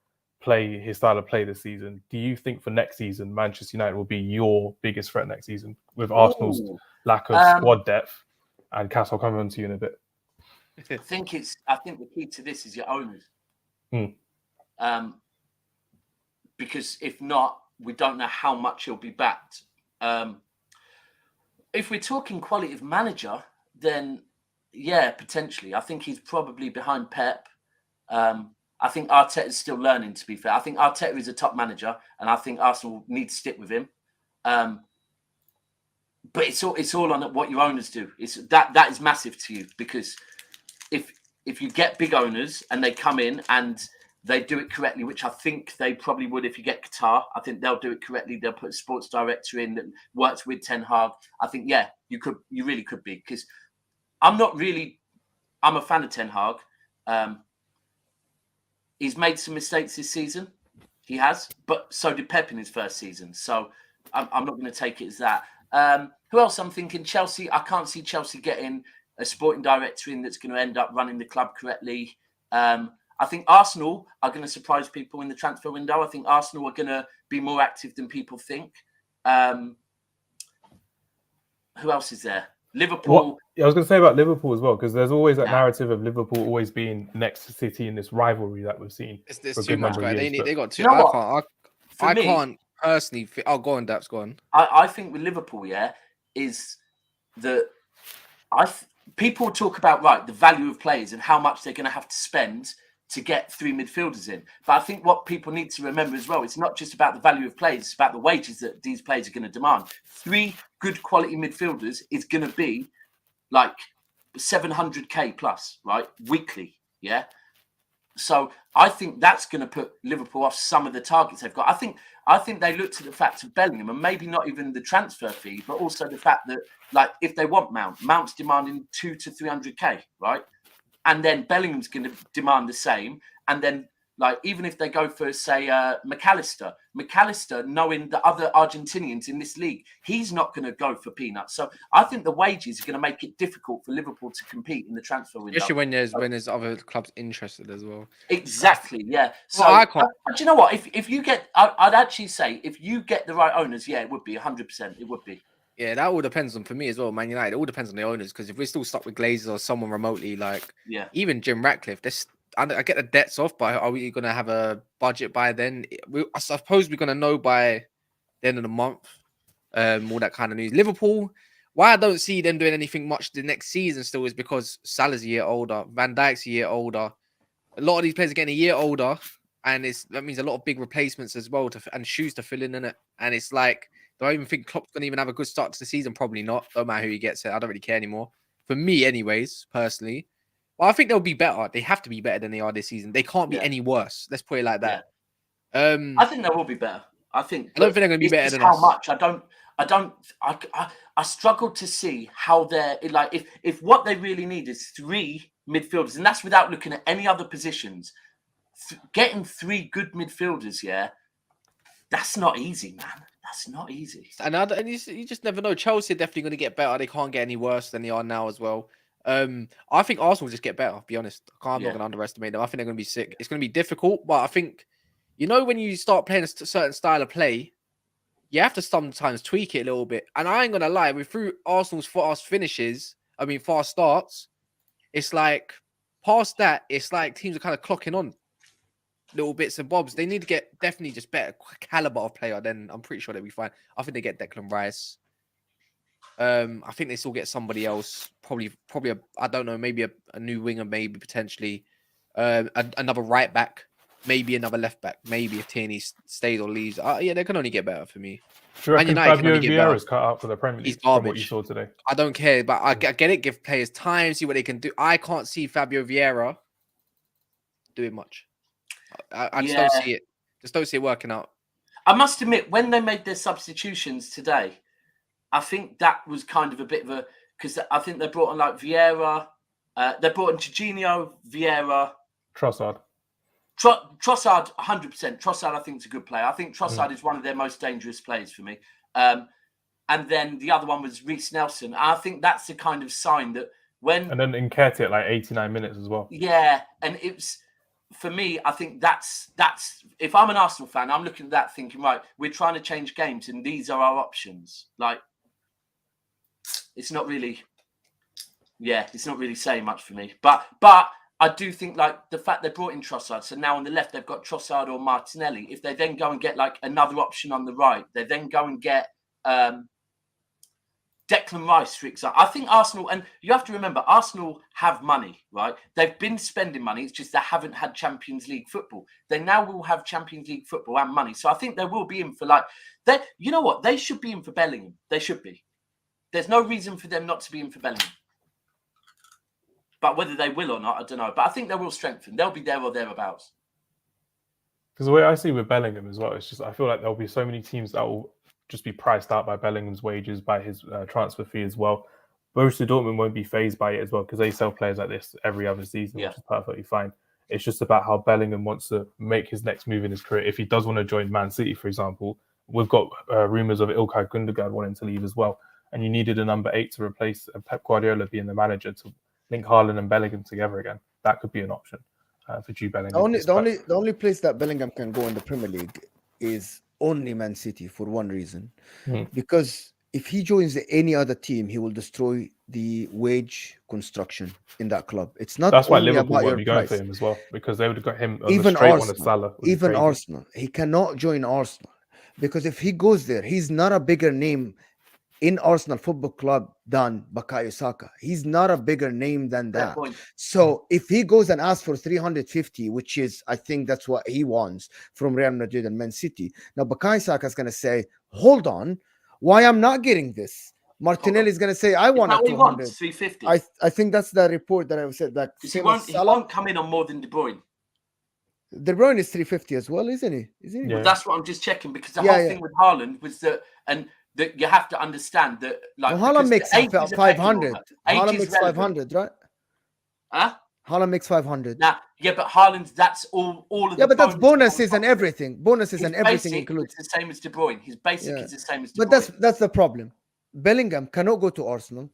play his style of play this season, do you think for next season, Manchester United will be your biggest threat next season with Arsenal's lack of squad depth? And Cass, I'll come on to you in a bit. I think the key to this is your owners. Because if not, we don't know how much he'll be backed. If we're talking quality of manager, then yeah, potentially. I think he's probably behind Pep. I think Arteta is still learning, to be fair. I think Arteta is a top manager, and I think Arsenal need to stick with him. But it's all on what your owners do. That is massive to you, because if you get big owners and they come in and they do it correctly, which I think they probably would if you get Qatar. I think they'll do it correctly. They'll put a sports director in that works with Ten Hag. I think, yeah, you really could be, because I'm a fan of Ten Hag. He's made some mistakes this season. He has, but so did Pep in his first season. So I'm not going to take it as that. Who else I'm thinking? Chelsea. I can't see Chelsea getting a sporting director in that's going to end up running the club correctly. I think Arsenal are going to surprise people in the transfer window. I think Arsenal are going to be more active than people think. Who else is there? Liverpool. I was going to say about Liverpool as well, because there's always that narrative of Liverpool always being next to City in this rivalry that we've seen. It's too much, guy. They got too. You know I personally, oh, go on, Daps, go on. I think with Liverpool, is that people talk about the value of players and how much they're going to have to spend to get 3 midfielders in. But I think what people need to remember as well, it's not just about the value of players, it's about the wages that these players are going to demand. 3 good quality midfielders is going to be like 700k plus, right? Weekly, yeah? So I think that's going to put Liverpool off some of the targets they've got. I think they looked at the fact of Bellingham, and maybe not even the transfer fee, but also the fact that, like, if they want Mount's demanding 200 to 300k, right? And then Bellingham's going to demand the same. And then, like, even if they go for, say, McAllister, knowing the other Argentinians in this league, he's not going to go for peanuts. So I think the wages are going to make it difficult for Liverpool to compete in the transfer window. Especially when there's other clubs interested as well. Exactly, yeah. So, well, I can't. Do you know what? If you get, I'd actually say, if you get the right owners, it would be 100%. It would be. Yeah, that all depends on, for me as well, Man United. It all depends on the owners, because if we're still stuck with Glazers or someone remotely, like even Jim Ratcliffe, I get the debts off, but are we going to have a budget by then? I suppose we're going to know by the end of the month, all that kind of news. Liverpool, why I don't see them doing anything much the next season still is because Salah's a year older, Van Dijk's a year older. A lot of these players are getting a year older, and that means a lot of big replacements as well, and shoes to fill in it. And it's like, do I even think Klopp's going to even have a good start to the season? Probably not. Don't matter who he gets it. I don't really care anymore. For me, anyways, personally. Well, I think they'll be better. They have to be better than they are this season. They can't be any worse. Let's put it like that. I think they will be better. I don't think they're going to be better than us. How much? I struggle to see how they're like. If what they really need is 3 midfielders, and that's without looking at any other positions. Getting 3 good midfielders, that's not easy, man. That's not easy. And you just never know. Chelsea are definitely going to get better. They can't get any worse than they are now as well. I think Arsenal will just get better, to be honest. I'm not going to underestimate them. I think they're going to be sick. It's going to be difficult, but I think, when you start playing a certain style of play, you have to sometimes tweak it a little bit. And I ain't going to lie, through Arsenal's fast starts, it's like, past that, it's like teams are kind of clocking on little bits and bobs. They need to get definitely just better caliber of player. Then I'm pretty sure they'll be fine. I think they get Declan Rice. I think they still get somebody else. Probably I don't know. Maybe a new winger. Maybe potentially another right back. Maybe another left back. Maybe if Tierney stays or leaves. They can only get better for me. Do you reckon Fabio Vieira's cut out for the Premier League? He's garbage. From what you saw today. I don't care, but I get it. Give players time, see what they can do. I can't see Fabio Vieira doing much. I just don't see it. Just don't see it working out. I must admit, when they made their substitutions today, I think that was kind of a bit of a, because I think they brought on like Vieira, they brought in Jorginho, Vieira, Trossard. Trossard, 100%. Trossard, I think, is a good player. I think Trossard is one of their most dangerous players for me. And then the other one was Reece Nelson. I think that's the kind of sign that when... And then Nketiah at like 89 minutes as well. Yeah, and it's... For me, I think that's if I'm an Arsenal fan, I'm looking at that thinking, right, we're trying to change games and these are our options. Like, it's not really saying much for me. But I do think, like, the fact they brought in Trossard, so now on the left they've got Trossard or Martinelli. If they then go and get like another option on the right, they then go and get Declan Rice, for example. I think Arsenal, and you have to remember, Arsenal have money, right? They've been spending money. It's just they haven't had Champions League football. They now will have Champions League football and money. So I think they will be in for you know what? They should be in for Bellingham. They should be. There's no reason for them not to be in for Bellingham. But whether they will or not, I don't know. But I think they will strengthen. They'll be there or thereabouts. Because the way I see with Bellingham as well, it's just I feel like there'll be so many teams that will just be priced out by Bellingham's wages, by his transfer fee as well. Borussia Dortmund won't be phased by it as well because they sell players like this every other season, which is perfectly fine. It's just about how Bellingham wants to make his next move in his career. If he does want to join Man City, for example, we've got rumours of Ilkay Gundogan wanting to leave as well. And you needed a number 8 to replace Pep Guardiola being the manager to link Haaland and Bellingham together again. That could be an option for Jude Bellingham. The only place that Bellingham can go in the Premier League is only Man City for one reason. Because if he joins any other team, he will destroy the wage construction in that club. It's not. That's why Liverpool won't be going for him as well, because they would have got him on even the straight Arsenal, one of Salah. Even Arsenal, he cannot join Arsenal Because if he goes there, he's not a bigger name in Arsenal Football Club than Bukayo Saka. He's not a bigger name than that. So if he goes and asks for 350, which is, I think that's what he wants from Real Madrid and Man City. Now Bukayo Saka is going to say, hold on, why I'm not getting this? Martinelli is going to say, I want a 200. 350. I think that's the report that I said. That he won't come in on more than De Bruyne. De Bruyne is 350 as well, isn't he? Yeah. Well, that's what I'm just checking, because the whole thing with Haaland was that, and that you have to understand that, like, Haaland makes 500. Haaland makes 500, right? Huh? Haaland makes 500. Now, yeah, but Haaland, that's all of the. Yeah, but that's bonuses and everything. Bonuses and everything included. It's the same as De Bruyne. His basic is the same as De Bruyne. But that's the problem. Bellingham cannot go to Arsenal.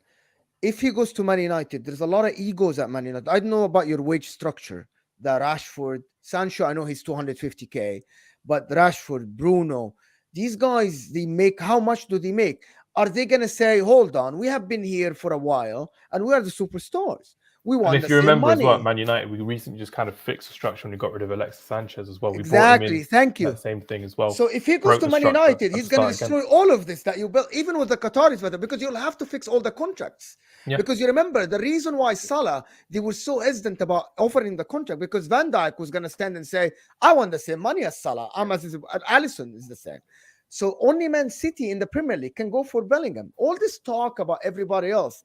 If he goes to Man United, there's a lot of egos at Man United. I don't know about your wage structure. The Rashford, Sancho, I know he's 250k, but Rashford, Bruno, these guys, they make, how much do they make? Are they going to say, hold on, we have been here for a while and we are the superstars. We want and if you remember as well, at Man United, we recently just kind of fixed the structure when we got rid of Alexis Sanchez as well. We brought him in, thank you. That same thing as well. So if he goes to Man United, he's going to destroy all of this that you built, even with the Qataris, because you'll have to fix all the contracts. Yeah. Because you remember, the reason why Salah, they were so hesitant about offering the contract, because Van Dijk was going to stand and say, I want the same money as Salah. Alisson is the same. So only Man City in the Premier League can go for Bellingham. All this talk about everybody else,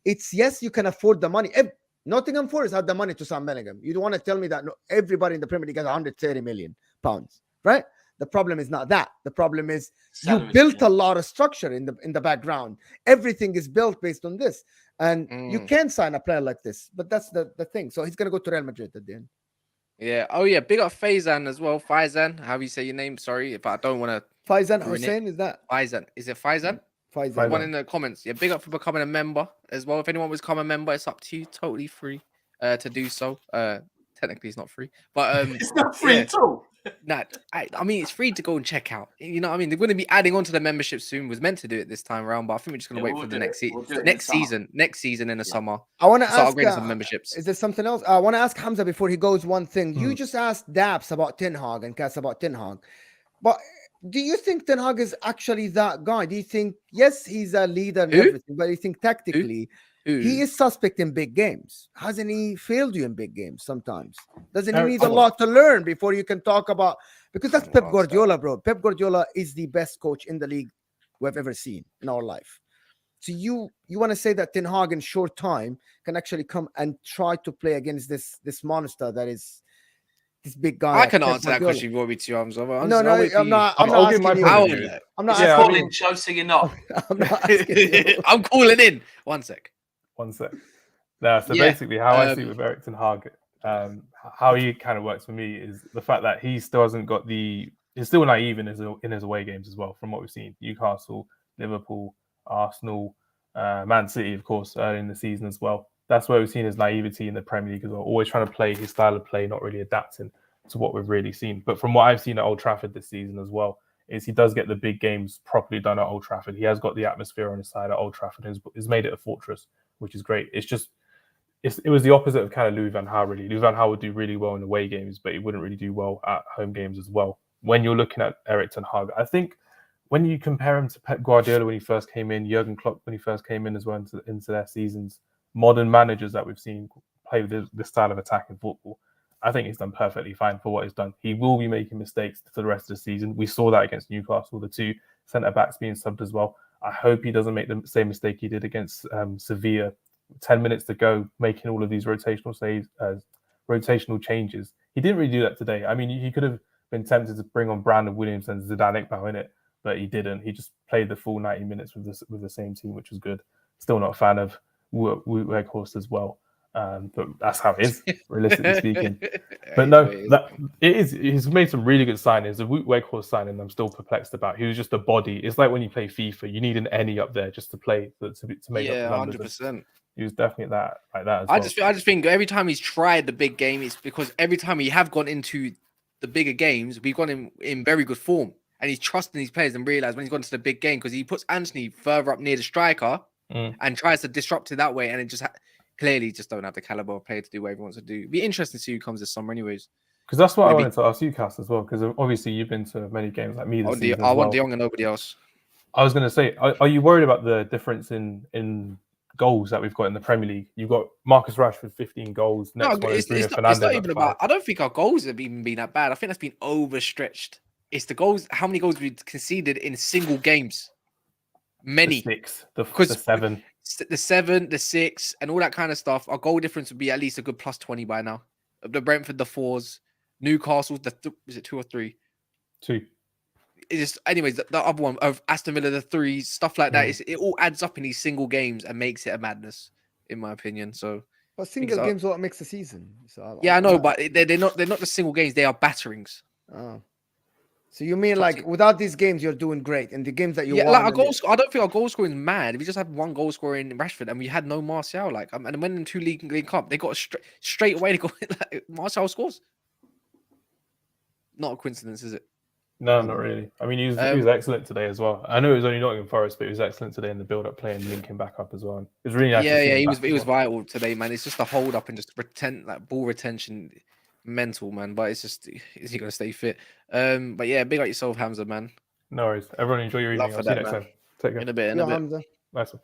it's yes, you can afford the money. Nottingham Forest had the money to sign Bellingham. You don't want to tell me that everybody in the Premier League has 130 million pounds, right? The problem is not that. The problem is you built a lot of structure in the background. Everything is built based on this, and you can sign a player like this. But that's the thing. So he's gonna go to Real Madrid at the end. Yeah. Oh yeah. Big up Faizan as well. Faizan, how do you say your name? Sorry if I don't want to. Faizan Hussein, is that? Faizan. Is it Faizan? Faizan. One in the comments. Yeah, big up for becoming a member as well. If anyone was become a member, it's up to you. Totally free to do so. Technically, it's not free, but it's not free at all. Nah, I mean, it's free to go and check out. You know what I mean? They're going to be adding on to the membership soon. Was meant to do it this time around, but I think we're just going to wait for the next season in the summer. I want to ask some memberships. Is there something else? I want to ask Hamza before he goes one thing. You just asked Daps about Ten Hag and Cass about Ten Hag, but do you think Ten Hag is actually that guy? Do you think, yes, he's a leader and everything, but do you think tactically he is suspect in big games? Hasn't he failed you in big games sometimes? Doesn't he need a lot to learn before you can talk about? Because that's Pep Guardiola, bro. Pep Guardiola is the best coach in the league we've ever seen in our life. So you want to say that Ten Hag in short time can actually come and try to play against this monster that is this big guy? I can answer that question you want me to, Hamza. I'm not asking you. I'm not calling show, so you're not. I'm not asking you. I'm calling in. One sec. No, so basically how I see it with Erik ten Hag, how he kind of works for me is the fact that he still hasn't got he's still naive in his away games as well, from what we've seen. Newcastle, Liverpool, Arsenal, Man City, of course, early in the season as well. That's where we've seen his naivety in the Premier League as well, always trying to play his style of play, not really adapting to what we've really seen. But from what I've seen at Old Trafford this season as well, is he does get the big games properly done at Old Trafford. He has got the atmosphere on his side at Old Trafford and has made it a fortress, which is great. It's just, it was the opposite of kind of Louis van Gaal, really. Louis van Gaal would do really well in away games, but he wouldn't really do well at home games as well. When you're looking at Erik ten Hag, I think when you compare him to Pep Guardiola when he first came in, Jurgen Klopp when he first came in as well into their seasons, modern managers that we've seen play with this style of attacking football, I think he's done perfectly fine for what he's done. He will be making mistakes for the rest of the season. We saw that against Newcastle, the two centre-backs being subbed as well. I hope he doesn't make the same mistake he did against Sevilla. 10 minutes to go, making all of these rotational changes. He didn't really do that today. I mean, he could have been tempted to bring on Brandon Williams and Zidane Iqbal in it, but he didn't. He just played the full 90 minutes with the same team, which was good. Still not a fan of Weghorst as well. But that's how it is, realistically speaking. But no, it is. He's made some really good signings. The Weghorst signing, I'm still perplexed about. He was just a body. It's like when you play FIFA, you need an any up there just to play to make up the numbers. 100%. He was definitely like that. I just think every time he's tried the big game, it's because every time we have gone into the bigger games, we've gone in very good form, and he's trusting these players and realized when he's gone to the big game, because he puts Anthony further up near the striker and tries to disrupt it that way, and it just clearly just don't have the caliber of player to do what he wants to do. It'd be interesting to see who comes this summer, anyways. Because that's what I Maybe. wanted to ask you, Cass, as well. Because obviously you've been to many games like me this season. I want De Jong and nobody else. I was going to say, are you worried about the difference in goals that we've got in the Premier League? You've got Marcus Rashford 15 goals. Next one is Bruno Fernandes. It's not even about. I don't think our goals have even been that bad. I think that's been overstretched. It's the goals. How many goals we conceded in single games? Many. The 6, the 7. The 7, the 6, and all that kind of stuff. Our goal difference would be at least a good plus 20 by now. The Brentford, the 4s, Newcastle, is it 2 or 3? 2. It's just, anyways, the other one of Aston Villa, the 3s, stuff like that. It all adds up in these single games and makes it a madness, in my opinion. So, but single games what makes a season. So I know, but they're not the single games. They are batterings. Oh. So you mean like without these games, you're doing great, and the games that you won, like I don't think our goal scoring is mad. We just had one goal scorer in Rashford, and we had no Martial. Like, and when in 2 League Cup, they got straight away. They got like, Martial scores. Not a coincidence, is it? No, not really. I mean, he was excellent today as well. I know it was only Nottingham Forest, but he was excellent today in the build-up play and linking back up as well. It was really nice. He was vital today, man. It's just a hold up and just ball retention. Mental, man, but it's just, is he gonna stay fit? But yeah, big up yourself, Hamza, man. No worries. Everyone enjoy your evening. I'll see you next time. Take care. In a bit. Hamza. Nice one.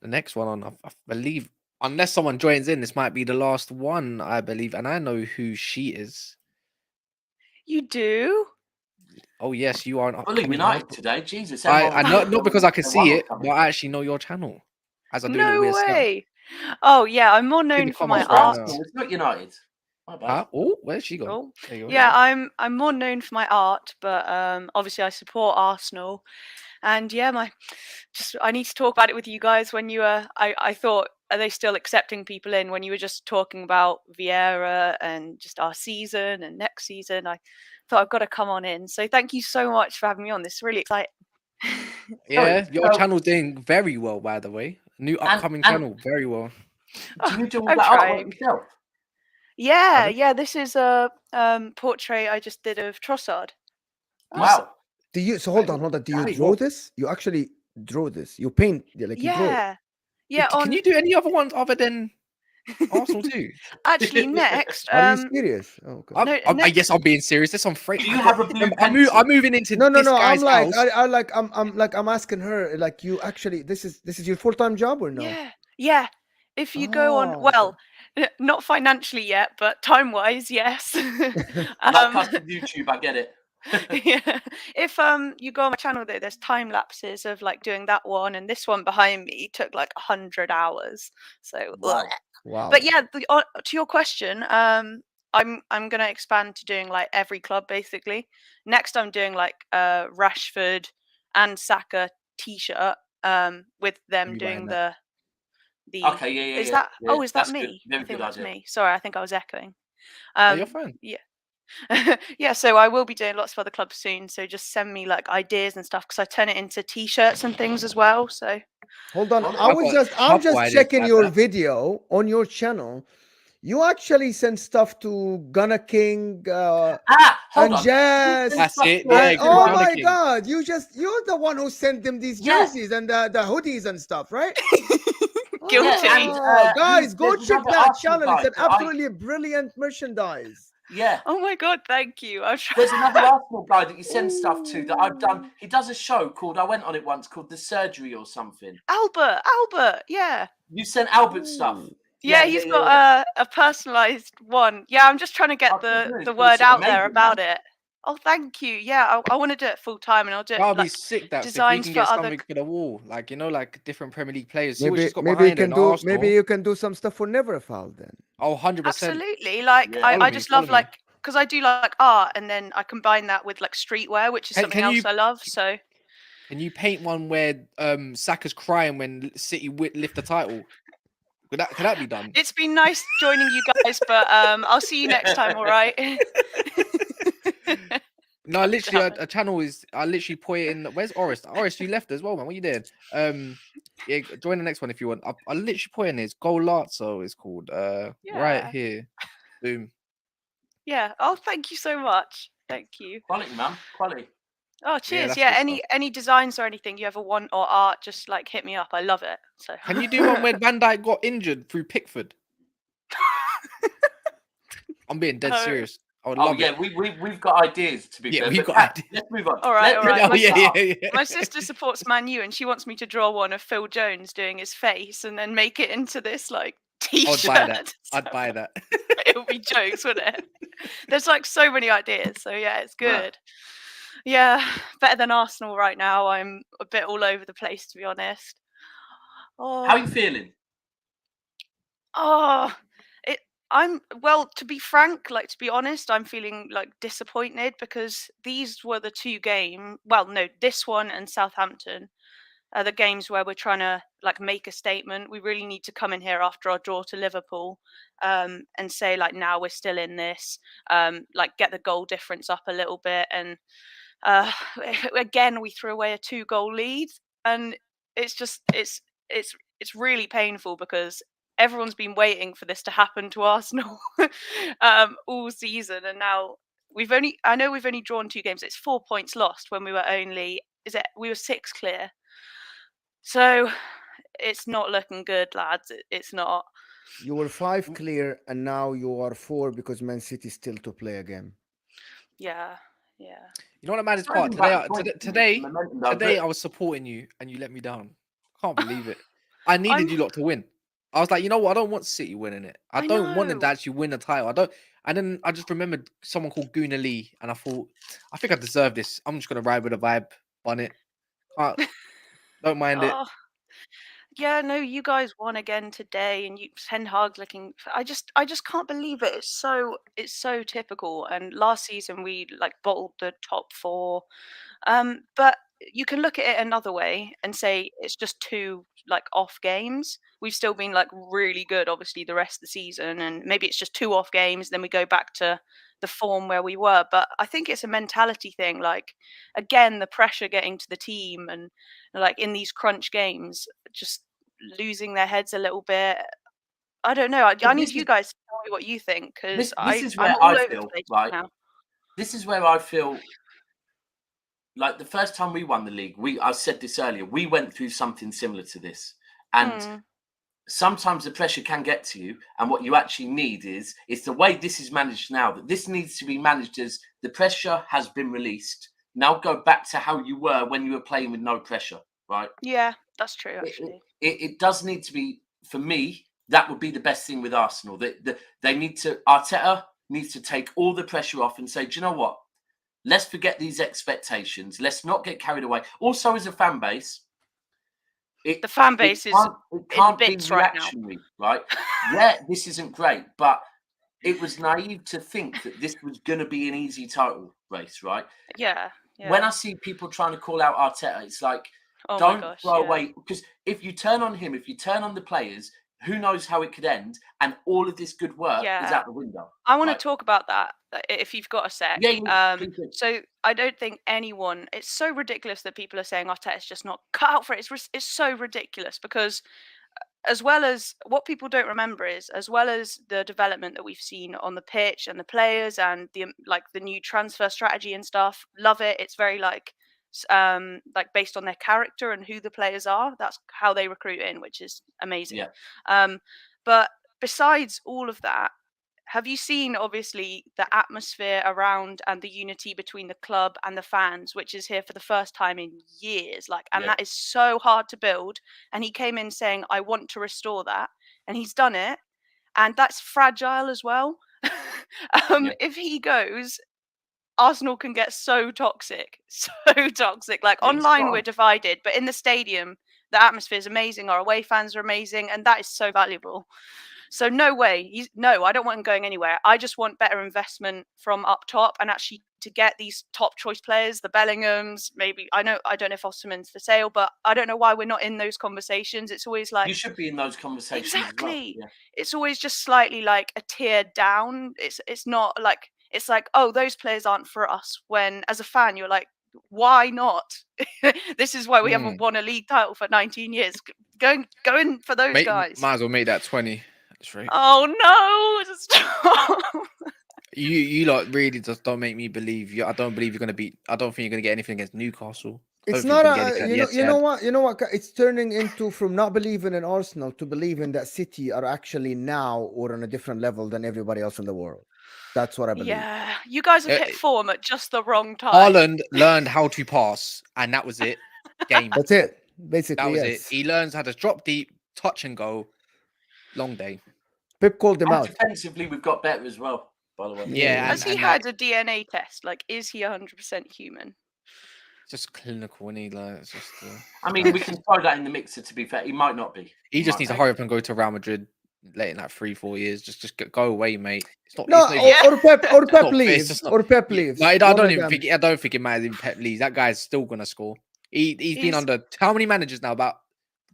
The next one on, I believe, unless someone joins in, this might be the last one, I believe, and I know who she is. You do? Oh yes, you are. Fully United today, Jesus. I not because I can see it, but I actually know your channel. As I do no weird way. Stuff. Oh yeah, I'm more known for my art. It's not United. Oh, where's she gone? Oh. Yeah, I'm more known for my art, but obviously I support Arsenal, and yeah, I need to talk about it with you guys. When you were, I thought, are they still accepting people in? When you were just talking about Vieira and just our season and next season, I thought I've got to come on in. So thank you so much for having me on. This is really exciting. Yeah, your channel's doing very well, by the way. New upcoming channel, very well. Do you do all that artwork yourself? Yeah. This is a portrait I just did of Trossard. Wow. So hold on. Do you draw this? You actually draw this? You paint? Like you draw it? Yeah. Can you do any other ones other than Arsenal too? Actually, next. Are you serious? Oh, okay. I guess I'm being serious. This on freight. Do you have a blue I'm moving into no. Guy's I'm asking her. Like, you actually, this is your full-time job or no? Yeah. If you go on, not financially yet, but time-wise, yes. Custom YouTube, I get it. Yeah. If you go on my channel though, there's time lapses of like doing that one, and this one behind me took like 100 hours. So wow. But yeah, to your question, I'm gonna expand to doing like every club basically. Next, I'm doing like Rashford and Saka t-shirt with them doing the. Okay, yeah. Is that? Yeah, oh, is that me? I think that's me. Sorry, I think I was echoing. You're fine. Yeah. Yeah, so I will be doing lots of other clubs soon. So just send me like ideas and stuff because I turn it into t-shirts and things as well. So hold on, I'm just checking your video on your channel. You actually send stuff to Gunna King and Jazz. That's it. Yeah, oh my God! You're the one who sent them these jerseys and the hoodies and stuff, right? Guilty. Guys, go check that channel. It's an absolutely brilliant merchandise. Yeah. Oh my God, thank you. There's another Arsenal guy that you send stuff to that I've done. He does a show called, I went on it once, called The Surgery or something. Albert, yeah. You sent Albert stuff. Yeah, he's got a personalized one. Yeah, I'm just trying to get the word out there about it. Oh, thank you. Yeah, I want to do it full time, and I'll do it. That'll be sick. That if we can get something for the wall, like like different Premier League players. Maybe you can do some stuff for Neverfall then. Oh, 100%. Absolutely. Like I just love like because I do like art, and then I combine that with like streetwear, which is something else I love. So. Can you paint one where Saka's crying when City lift the title? Could that be done? It's been nice joining you guys, but I'll see you next time. All right. No, literally, a channel is. I literally put it in. Where's Orest? Orest, you left as well, man. What you doing? Yeah, join the next one if you want. I literally put in this Golazzo is called. Right here. Boom. Yeah. Oh, thank you so much. Thank you. Quality, man. Quality. Oh, cheers. Yeah. Any designs or anything you ever want or art, just like hit me up. I love it. So. Can you do one when Van Dijk got injured through Pickford? I'm being dead Oh. serious. I would Oh love yeah, it. we've got ideas to be Yeah, fair. we've but got Kat, ideas. let's move on. All right, all right. Oh, yeah. My sister supports Man U, and she wants me to draw one of Phil Jones doing his face, and then make it into this like T-shirt. I'd buy that. I'd buy that. It would be jokes, wouldn't it? There's like so many ideas. So yeah, it's good. Yeah, better than Arsenal right now. I'm a bit all over the place, to be honest. Oh. How are you feeling? Oh, well, to be frank, like to be honest, I'm feeling like disappointed because these were the two this one and Southampton are the games where we're trying to like make a statement. We really need to come in here after our draw to Liverpool, and say like now we're still in this, like get the goal difference up a little bit, and again we threw away a 2-goal lead, and it's just it's really painful because everyone's been waiting for this to happen to Arsenal all season, and now I know we've only drawn 2 games. It's 4 points lost when we were we were 6 clear. So it's not looking good, lads. It's not. You were 5 clear, and now you are 4 because Man City still to play a game. Yeah. You know what the maddest part? Today I was supporting you, and you let me down. Can't believe it. I needed you lot to win. I was like, you know what? I don't want City winning it. I don't want them to actually win the title. And then I just remembered someone called Guna Lee, and I thought, I think I deserve this. I'm just gonna ride with the vibe, bun it. Don't mind it. Yeah, no, you guys won again today, and Ten Hag looking. I just can't believe it. It's so typical. And last season we like bottled the top 4, but you can look at it another way and say it's just 2 like off games. We've still been like really good, obviously, the rest of the season, and maybe it's just 2 off games. Then we go back to the form where we were. But I think it's a mentality thing. Like again, the pressure getting to the team, and like in these crunch games, just losing their heads a little bit. I don't know. I need you guys to tell me what you think, because this is where I'm all I over feel the place right now. This is where I feel like the first time we won the league, I said this earlier, we went through something similar to this, and sometimes the pressure can get to you, and what you actually need is the way this is managed now, that this needs to be managed as the pressure has been released. Now go back to how you were when you were playing with no pressure, right? Yeah, that's true, actually. It does need to be, for me, that would be the best thing with Arsenal. Arteta needs to take all the pressure off and say, do you know what? Let's forget these expectations. Let's not get carried away. Also, as a fan base, the fan base is it can't be bits right now. reactionary, right? Yeah, this isn't great, but it was naive to think that this was going to be an easy title race, right? Yeah. When I see people trying to call out Arteta, it's like, don't throw away, because if you turn on him, if you turn on the players, who knows how it could end, and all of this good work is out the window. I want to talk about that if you've got a sec. So I don't think anyone. It's so ridiculous that people are saying Arteta's just not cut out for it. It's so ridiculous because, as well as what people don't remember is, as well as the development that we've seen on the pitch and the players and the new transfer strategy and stuff. Love it. It's very like based on their character and who the players are. That's how they recruit in, which is amazing. But besides all of that, have you seen obviously the atmosphere around and the unity between the club and the fans, which is here for the first time in years? That is so hard to build. And he came in saying, I want to restore that, and he's done it. And that's fragile as well. If he goes, Arsenal can get so toxic. Like online, we're divided, but in the stadium, the atmosphere is amazing. Our away fans are amazing, and that is so valuable. So no way. I don't want him going anywhere. I just want better investment from up top, and actually to get these top choice players, the Bellinghams. Maybe I don't know if Osimhen's for sale, but I don't know why we're not in those conversations. It's always like you should be in those conversations. Exactly. As well. It's always just slightly like a tier down. It's not like. It's like, oh, those players aren't for us. When, as a fan, you're like, why not? This is why we haven't won a league title for 19 years. Go in for those guys. Might as well make that 20. That's right. Oh no! Stop. You lot really just don't make me believe. I don't believe you're gonna beat. I don't think you're gonna get anything against Newcastle. It's not you know what? It's turning into from not believing in Arsenal to believing that City are actually now or on a different level than everybody else in the world. That's what I believe. Yeah, you guys have Yeah, hit form at just the wrong time. Haaland learned how to pass, and that was it. Game. That's it. Basically, That was yes. it. He learns how to drop deep, touch and go. Long day. Pep called him And out. defensively, we've got better as well, by the way. Yeah, Has he and had a DNA test? Like, is he 100% human? just clinical, and he like it's just. I mean, we can throw that in the mixer. To be fair, he might not be. He just might needs to not. hurry up and go to Real Madrid late in like 3-4 years. Just go away, mate. It's not. No, it's not even, or Pep not fair, leaves. it's not- Or Pep leaves. Like, I One don't of even them. think. I don't think it matters if Pep leaves. That guy's still gonna score. He's been under how many managers now? About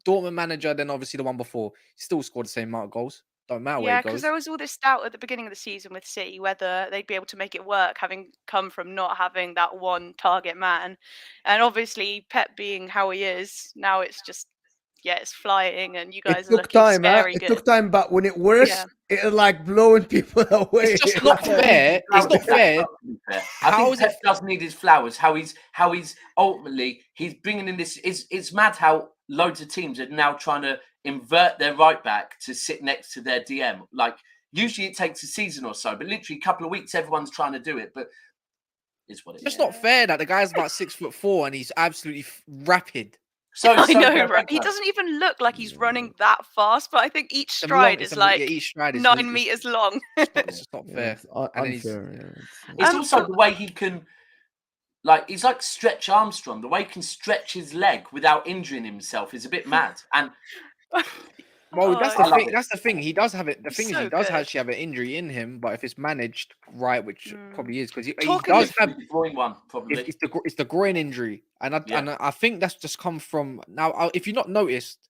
Dortmund manager, then obviously the one before. He still scored the same amount of goals. Don't matter where Yeah, he goes. because there was all this doubt at the beginning of the season with City whether they'd be able to make it work, having come from not having that one target man. And obviously, Pep being how he is, now it's just, it's flying, and you guys It are took looking time, scary It good. took time, but when it works, it's like blowing people away. It's just not fair. It's not fair. I think Pep does need his flowers. How he's ultimately he's bringing in this. It's mad how loads of teams are now trying to invert their right back to sit next to their DM. Like usually it takes a season or so, but literally a couple of weeks everyone's trying to do it. But it's what it is. It's not fair that the guy's about 6'4" and he's absolutely rapid. So I know, right? He doesn't even look like he's running that fast, but I think each stride is like each stride is 9 meters long. It's just not fair. It's And then unfair. It's also the way he can, like, he's like Stretch Armstrong. The way he can stretch his leg without injuring himself is a bit mad. And well, that's I the love thing. it. That's the thing. He does have it. The thing is, so he does good. actually have an injury in him, but if it's managed right, which probably is, because he Talking does of- have. groin one, probably. It's the groin injury, and I think that's just come from now. If you've not noticed,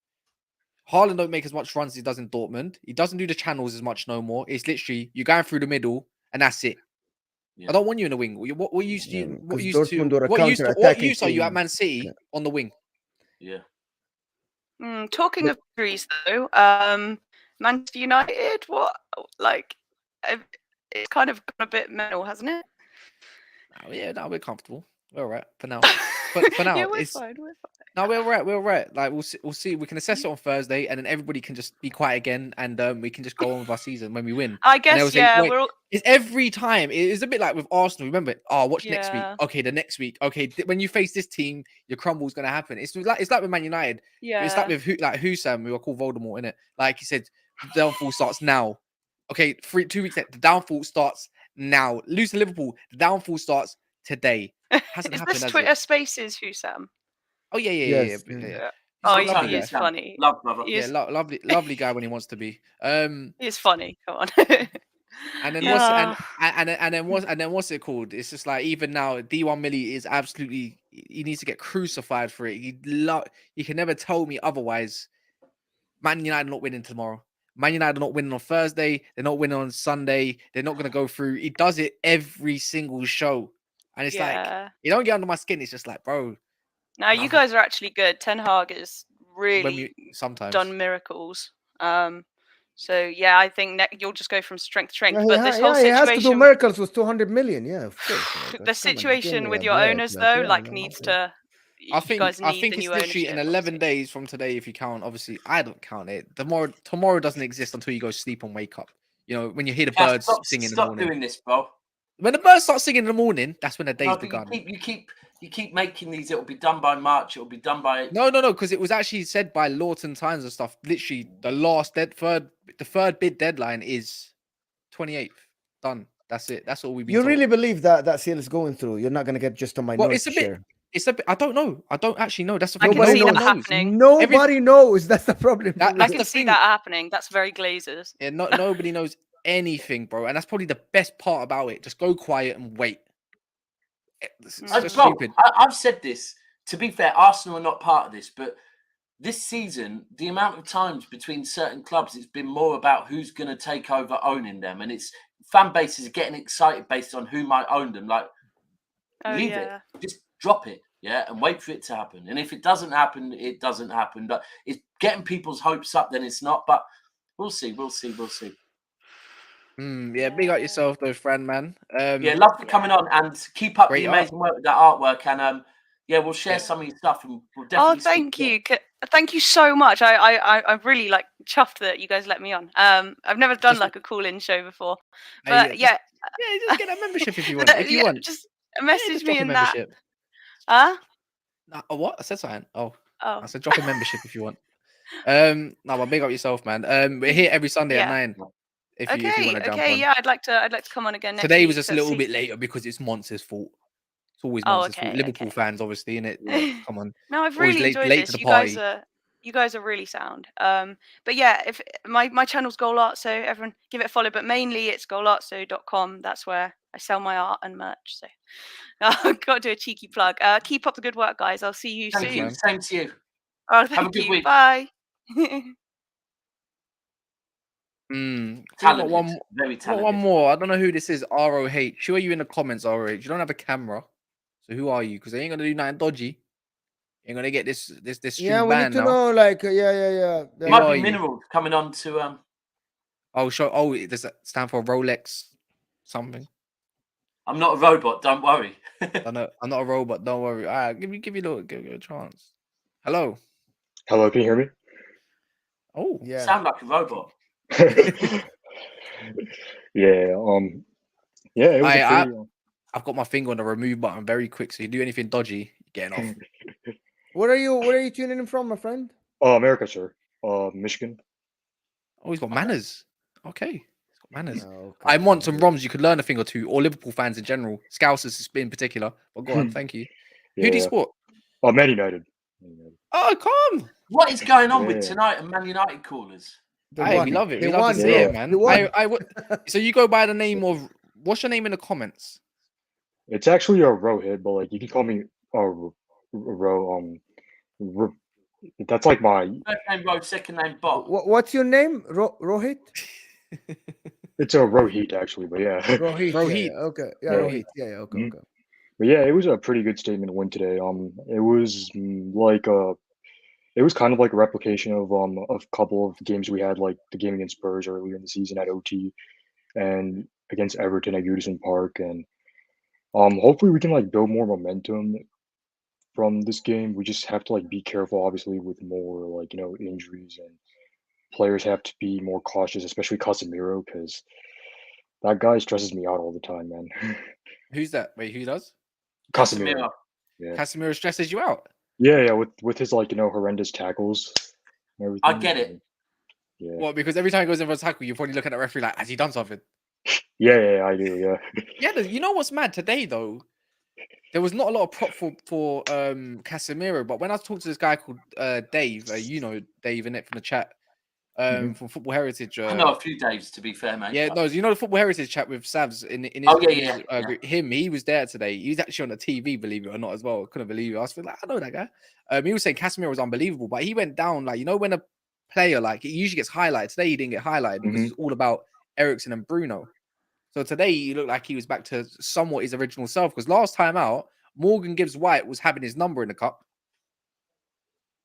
Haaland don't make as much runs as he does in Dortmund. He doesn't do the channels as much no more. It's literally you're going through the middle, and that's it. Yeah. I don't want you in the wing. What used to? What 'cause used to? Dortmund were a What used counter-attacking are you at team. Man City on the wing? Yeah. Talking of injuries, though, Manchester United, what, like, it's kind of gone a bit mental, hasn't it? Oh, yeah, no, we're comfortable. We're all right for now. For now, Yeah, we're it's fine. no, we're all right. We're all right. Like we'll see. We can assess it on Thursday, and then everybody can just be quiet again, and we can just go on with our season when we win. I And they'll guess, say, yeah, "Wait, we're all. it's every time. It's a bit like with Arsenal. Remember? Oh, watch next week. Yeah. Okay, the next week. Okay, when you face this team, your crumble's gonna happen. It's like with Man United. Yeah. It's like with Husam, we were called Voldemort, innit? Like he said, the downfall starts now. Okay, 2 weeks later, the downfall starts now. Lose to Liverpool, the downfall starts today. Hasn't Is happened, this has Twitter it? Spaces, Husam? Oh yeah. Yes, Yeah. He's Oh, a lovely he's guy. funny. Love brother. He Yeah, is, lovely guy when he wants to be. he's funny. Come on. And then Yeah. what's it called? It's just like even now, D1 Millie is absolutely. He needs to get crucified for it. You can never tell me otherwise. Man United are not winning tomorrow. Man United are not winning on Thursday. They're not winning on Sunday. They're not going to go through. He does it every single show, and it's like you don't get under my skin. It's just like, bro. Now you guys are actually good. Ten Hag has really sometimes done miracles. So yeah, I think you'll just go from strength to strength. Yeah, but this whole he has to do situation, miracles with 200 million. Yeah, of course. the situation with your owners though, needs to. I think you guys need it's the new literally in ownership, 11 days from today. If you count, obviously, I don't count it. Tomorrow doesn't exist until you go sleep and wake up. You know, when you hear the birds singing in the morning. Stop doing this, bro. When the birds start singing in the morning, that's when the day's No, begun. You keep making these. It'll be done by March. It'll be done by. No, because it was actually said by Lawton Times and stuff. Literally, the third bid deadline is 28th. Done. That's it. That's all we've been You told. really believe that sale is going through? You're not going to get just a minority share? It's a bit. I don't know. I don't actually know. That's the I thing. can see that knows. happening. Nobody knows. That's the problem. I can see that happening. That's very Glazers. Yeah, nobody knows anything, bro. And that's probably the best part about it. Just go quiet and wait. It's just Bro, stupid. I've said this. To be fair, Arsenal are not part of this, but this season, the amount of times between certain clubs, it's been more about who's going to take over owning them, and it's fan bases are getting excited based on who might own them. Like, leave it, just drop it, and wait for it to happen. And if it doesn't happen, it doesn't happen. But it's getting people's hopes up, then it's not. But we'll see. Yeah, big up yourself, though, Fran, man. Love for coming on and keep up the amazing work with that artwork. And we'll share some of your stuff and we'll definitely. Oh, thank you. Thank you so much. I'm really chuffed that you guys let me on. I've never done a call-in show before, but Yeah, just get that membership if you want. If you want, just message just me drop a in that. membership. Huh? What? I said something. Oh, Oh. I said drop a membership if you want. No, but big up yourself, man. We're here every Sunday at 9. If you want to jump on. Yeah, I'd like to come on again next Today week. was just a little bit later because it's Monster's fault. It's always Oh, Monster's fault. okay, Liverpool fans, obviously, innit? Come on. No, I've Always really enjoyed late this. to the party. You guys are really sound. But yeah, if my channel's Goal Art, so everyone give it a follow. But mainly it's goalartso.com. That's where I sell my art and merch. So I've got to do a cheeky plug. Keep up the good work, guys. I'll see you soon. Thank you. Same to you. Oh, Have a thank good you. week. Bye. Talented. Very Got talented. one more. I don't know who this is. ROH. Who are you in the comments, ROH? You don't have a camera. So who are you? Because they ain't gonna do nothing dodgy. You ain't gonna get this stream Yeah, we need banned to now. know, like, yeah. It might be Minerals coming on to Oh, does that stand for Rolex something? I'm not a robot, don't worry. I'm not a robot, don't worry. All right, give you a chance. Hello. Hello, can you hear me? Oh, yeah. Sound like a robot. Yeah, yeah, it was I've got my finger on the remove button very quick, so you do anything dodgy, you're getting off. Where are you tuning in from, my friend? America, sir. Michigan. Oh, he's got manners. Okay. He's got manners. Oh, okay. I want some Roms you could learn a thing or two, or Liverpool fans in general. Scousers in particular. But go on, thank you. Who do you support? Oh, Man United. Oh, come! What is going on with tonight and Man United callers? Hey, we love it. We love to see it, man. So you go by the name of, what's your name in the comments? It's actually a Rohit, but like you can call me that's like my First name Ro, second name Bob. What's your name? Rohit? It's a Rohit actually, but yeah. Rohit. Rohit. Yeah, okay. Yeah, Rohit. Yeah, okay. But yeah, it was a pretty good statement win today. It was it was kind of like a replication of a couple of games we had, like the game against Spurs earlier in the season at OT, and against Everton at Goodison Park, and hopefully we can like build more momentum from this game. We just have to like be careful, obviously, with more like injuries, and players have to be more cautious, especially Casemiro, because that guy stresses me out all the time, man. Who's that? Wait, who does? Casemiro. Yeah. Casemiro stresses you out. Yeah, with his like horrendous tackles and everything. I get it. Yeah. Well, because every time he goes in for a tackle, you're probably looking at the referee like, has he done something? Yeah, I do. Yeah. Yeah, you know what's mad today though? There was not a lot of prop for Casemiro, but when I talked to this guy called Dave, you know Dave in it from the chat, from Football Heritage. I know a few Daves, to be fair, mate. Yeah, no, you know the Football Heritage chat with Savs in his group. He was there today. He was actually on the TV, believe it or not, as well. I couldn't believe it. I was like, I know that guy. He was saying Casemiro was unbelievable, but he went down like when a player like it usually gets highlighted. Today he didn't get highlighted because it's all about Eriksen and Bruno. So today he looked like he was back to somewhat his original self, because last time out, Morgan Gibbs-White was having his number in the cup.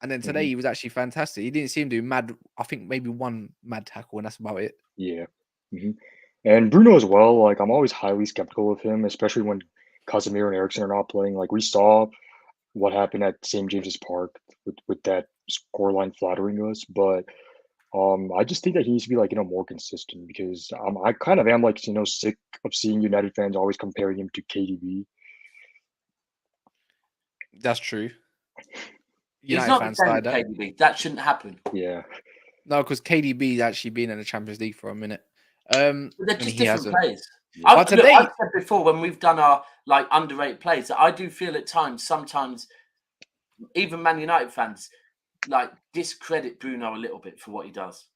And then today he was actually fantastic. He didn't seem to do mad, I think maybe one mad tackle, and that's about it. Yeah. And Bruno as well, like I'm always highly skeptical of him, especially when Casemiro and Eriksen are not playing. Like we saw what happened at St. James's Park with that scoreline flattering us, but I just think that he needs to be like more consistent, because I kind of am like sick of seeing United fans always comparing him to KDB. That's true. He's not the same with KDB. That shouldn't happen. Yeah. No, because KDB's actually been in the Champions League for a minute. They're just different players. Yeah. I've said before when we've done our like underrated plays that I do feel at times, sometimes even Man United fans like discredit Bruno a little bit for what he does.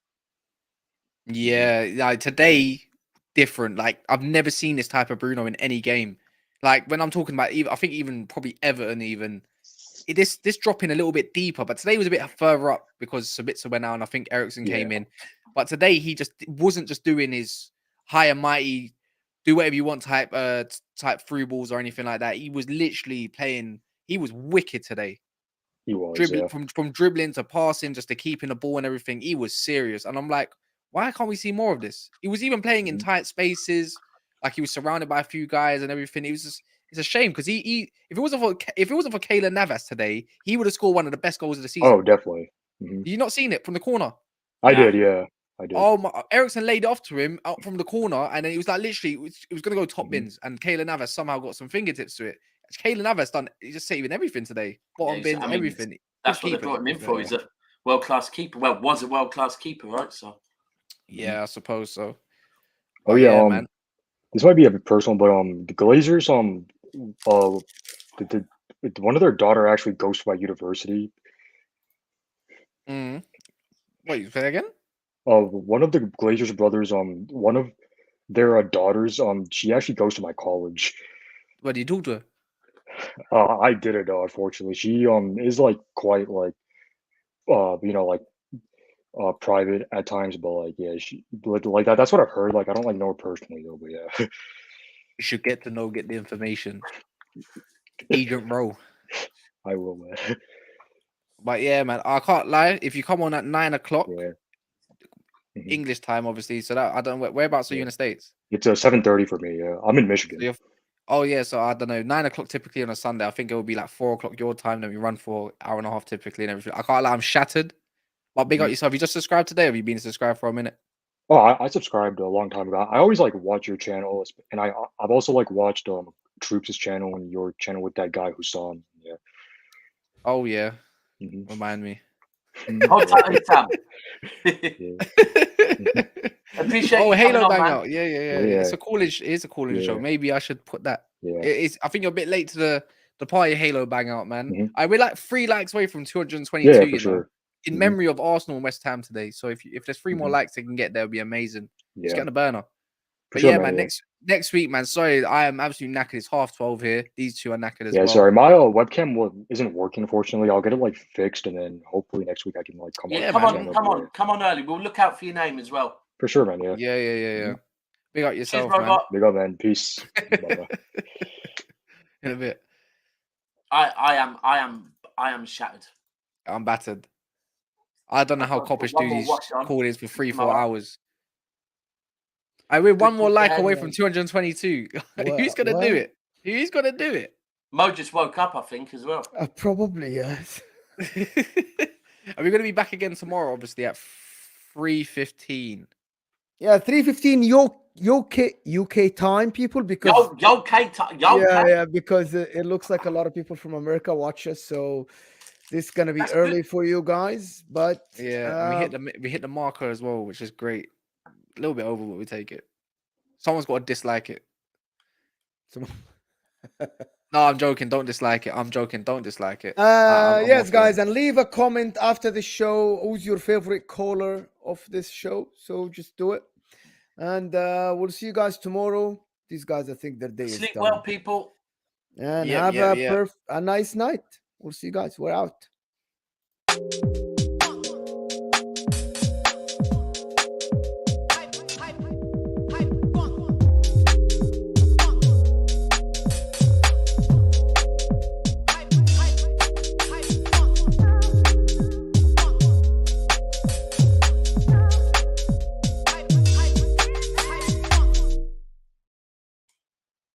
Yeah, like today, different. Like I've never seen this type of Bruno in any game. Like when I'm talking about, I think even probably Everton, this dropping a little bit deeper. But today was a bit further up because Sabitzer went out and I think Eriksen came in. But today he just wasn't just doing his high and mighty, do whatever you want type through balls or anything like that. He was literally playing. He was wicked today. He was dribbling from dribbling to passing, just to keeping the ball and everything. He was serious, and I'm like, why can't we see more of this? He was even playing in tight spaces, like he was surrounded by a few guys and everything. It was just, it's a shame because he if it wasn't for Keylor Navas today, he would have scored one of the best goals of the season. Oh, definitely. You not seen it from the corner? I did, yeah. I did. Oh my! Ericsson laid it off to him out from the corner, and then he was like, literally, it was going to go top bins, and Keylor Navas somehow got some fingertips to it. Keylor Navas done. He's just saving everything today. Bottom bins, everything. That's what they brought him in for. He's a world-class keeper. Well, was a world-class keeper, right? So. Yeah, I suppose so. Oh yeah, man. This might be a bit personal, but the Glazers, one of their daughter actually goes to my university. Wait, say again? One of the Glazers brothers, one of their daughters, she actually goes to my college. What do you talk to her? I didn't know, unfortunately. She is like quite like private at times, but like yeah, she like that. That's what I've heard. Like I don't like know her personally though, but yeah. You should get the information. Agent Rowe. I will, man. But yeah, man, I can't lie. If you come on at 9 o'clock English time, obviously, so that I don't know whereabouts are you in the States? It's 7:30 for me. Yeah, I'm in Michigan. So oh yeah, so I don't know, 9 o'clock typically on a Sunday. I think it will be like 4 o'clock your time. Then we run for an hour and a half typically and everything. I can't lie, I'm shattered. But big up yourself. You just subscribed today, or have you been subscribed for a minute? Oh, I subscribed a long time ago. I always like watch your channel, and I've also like watched Troops' channel and your channel with that guy Hussam. Yeah. Oh yeah. Remind me. Hold tight, Sam. Appreciate. Oh, Halo bang man. out. Yeah. It's a calling. It's a calling show. Maybe I should put that. Yeah. I think you're a bit late to the party. Halo bang out, man. We're like 3 likes away from 222. Yeah, for sure. In memory of Arsenal and West Ham today. So if there's 3 more likes they can get, there would be amazing. Just get on the burner. But sure, yeah, man. Next week, man. Sorry, I am absolutely knackered. It's 12:30 here. These two are knackered as well. Yeah, sorry. My webcam isn't working, unfortunately. I'll get it like fixed, and then hopefully next week I can like come on. Yeah, come on early. We'll look out for your name as well. For sure, man. Yeah. Yeah. Big up yourself, Cheers, man. Big up, man. Peace. In a bit. I am shattered. I'm battered. I don't know how Coppish do these call-ins for 3-4 hours. We're one more like away from 222. Who's gonna do it? Who's gonna do it? Mo just woke up, I think, as well. Probably, yes. Are we gonna be back again tomorrow? Obviously at 3:15. Yeah, 3:15 UK time, people, because because it looks like a lot of people from America watch us, so this is gonna be early for you guys. But yeah, we hit the marker as well, which is great. A little bit over, but we take it. Someone's got to dislike it. No, I'm joking. Don't dislike it. I'm joking. Don't dislike it. Yes, guys, and leave a comment after the show. Who's your favorite caller of this show? So just do it, and we'll see you guys tomorrow. These guys, I think their day is done. Sleep well, people, and have a nice night. We'll see you guys. We're out.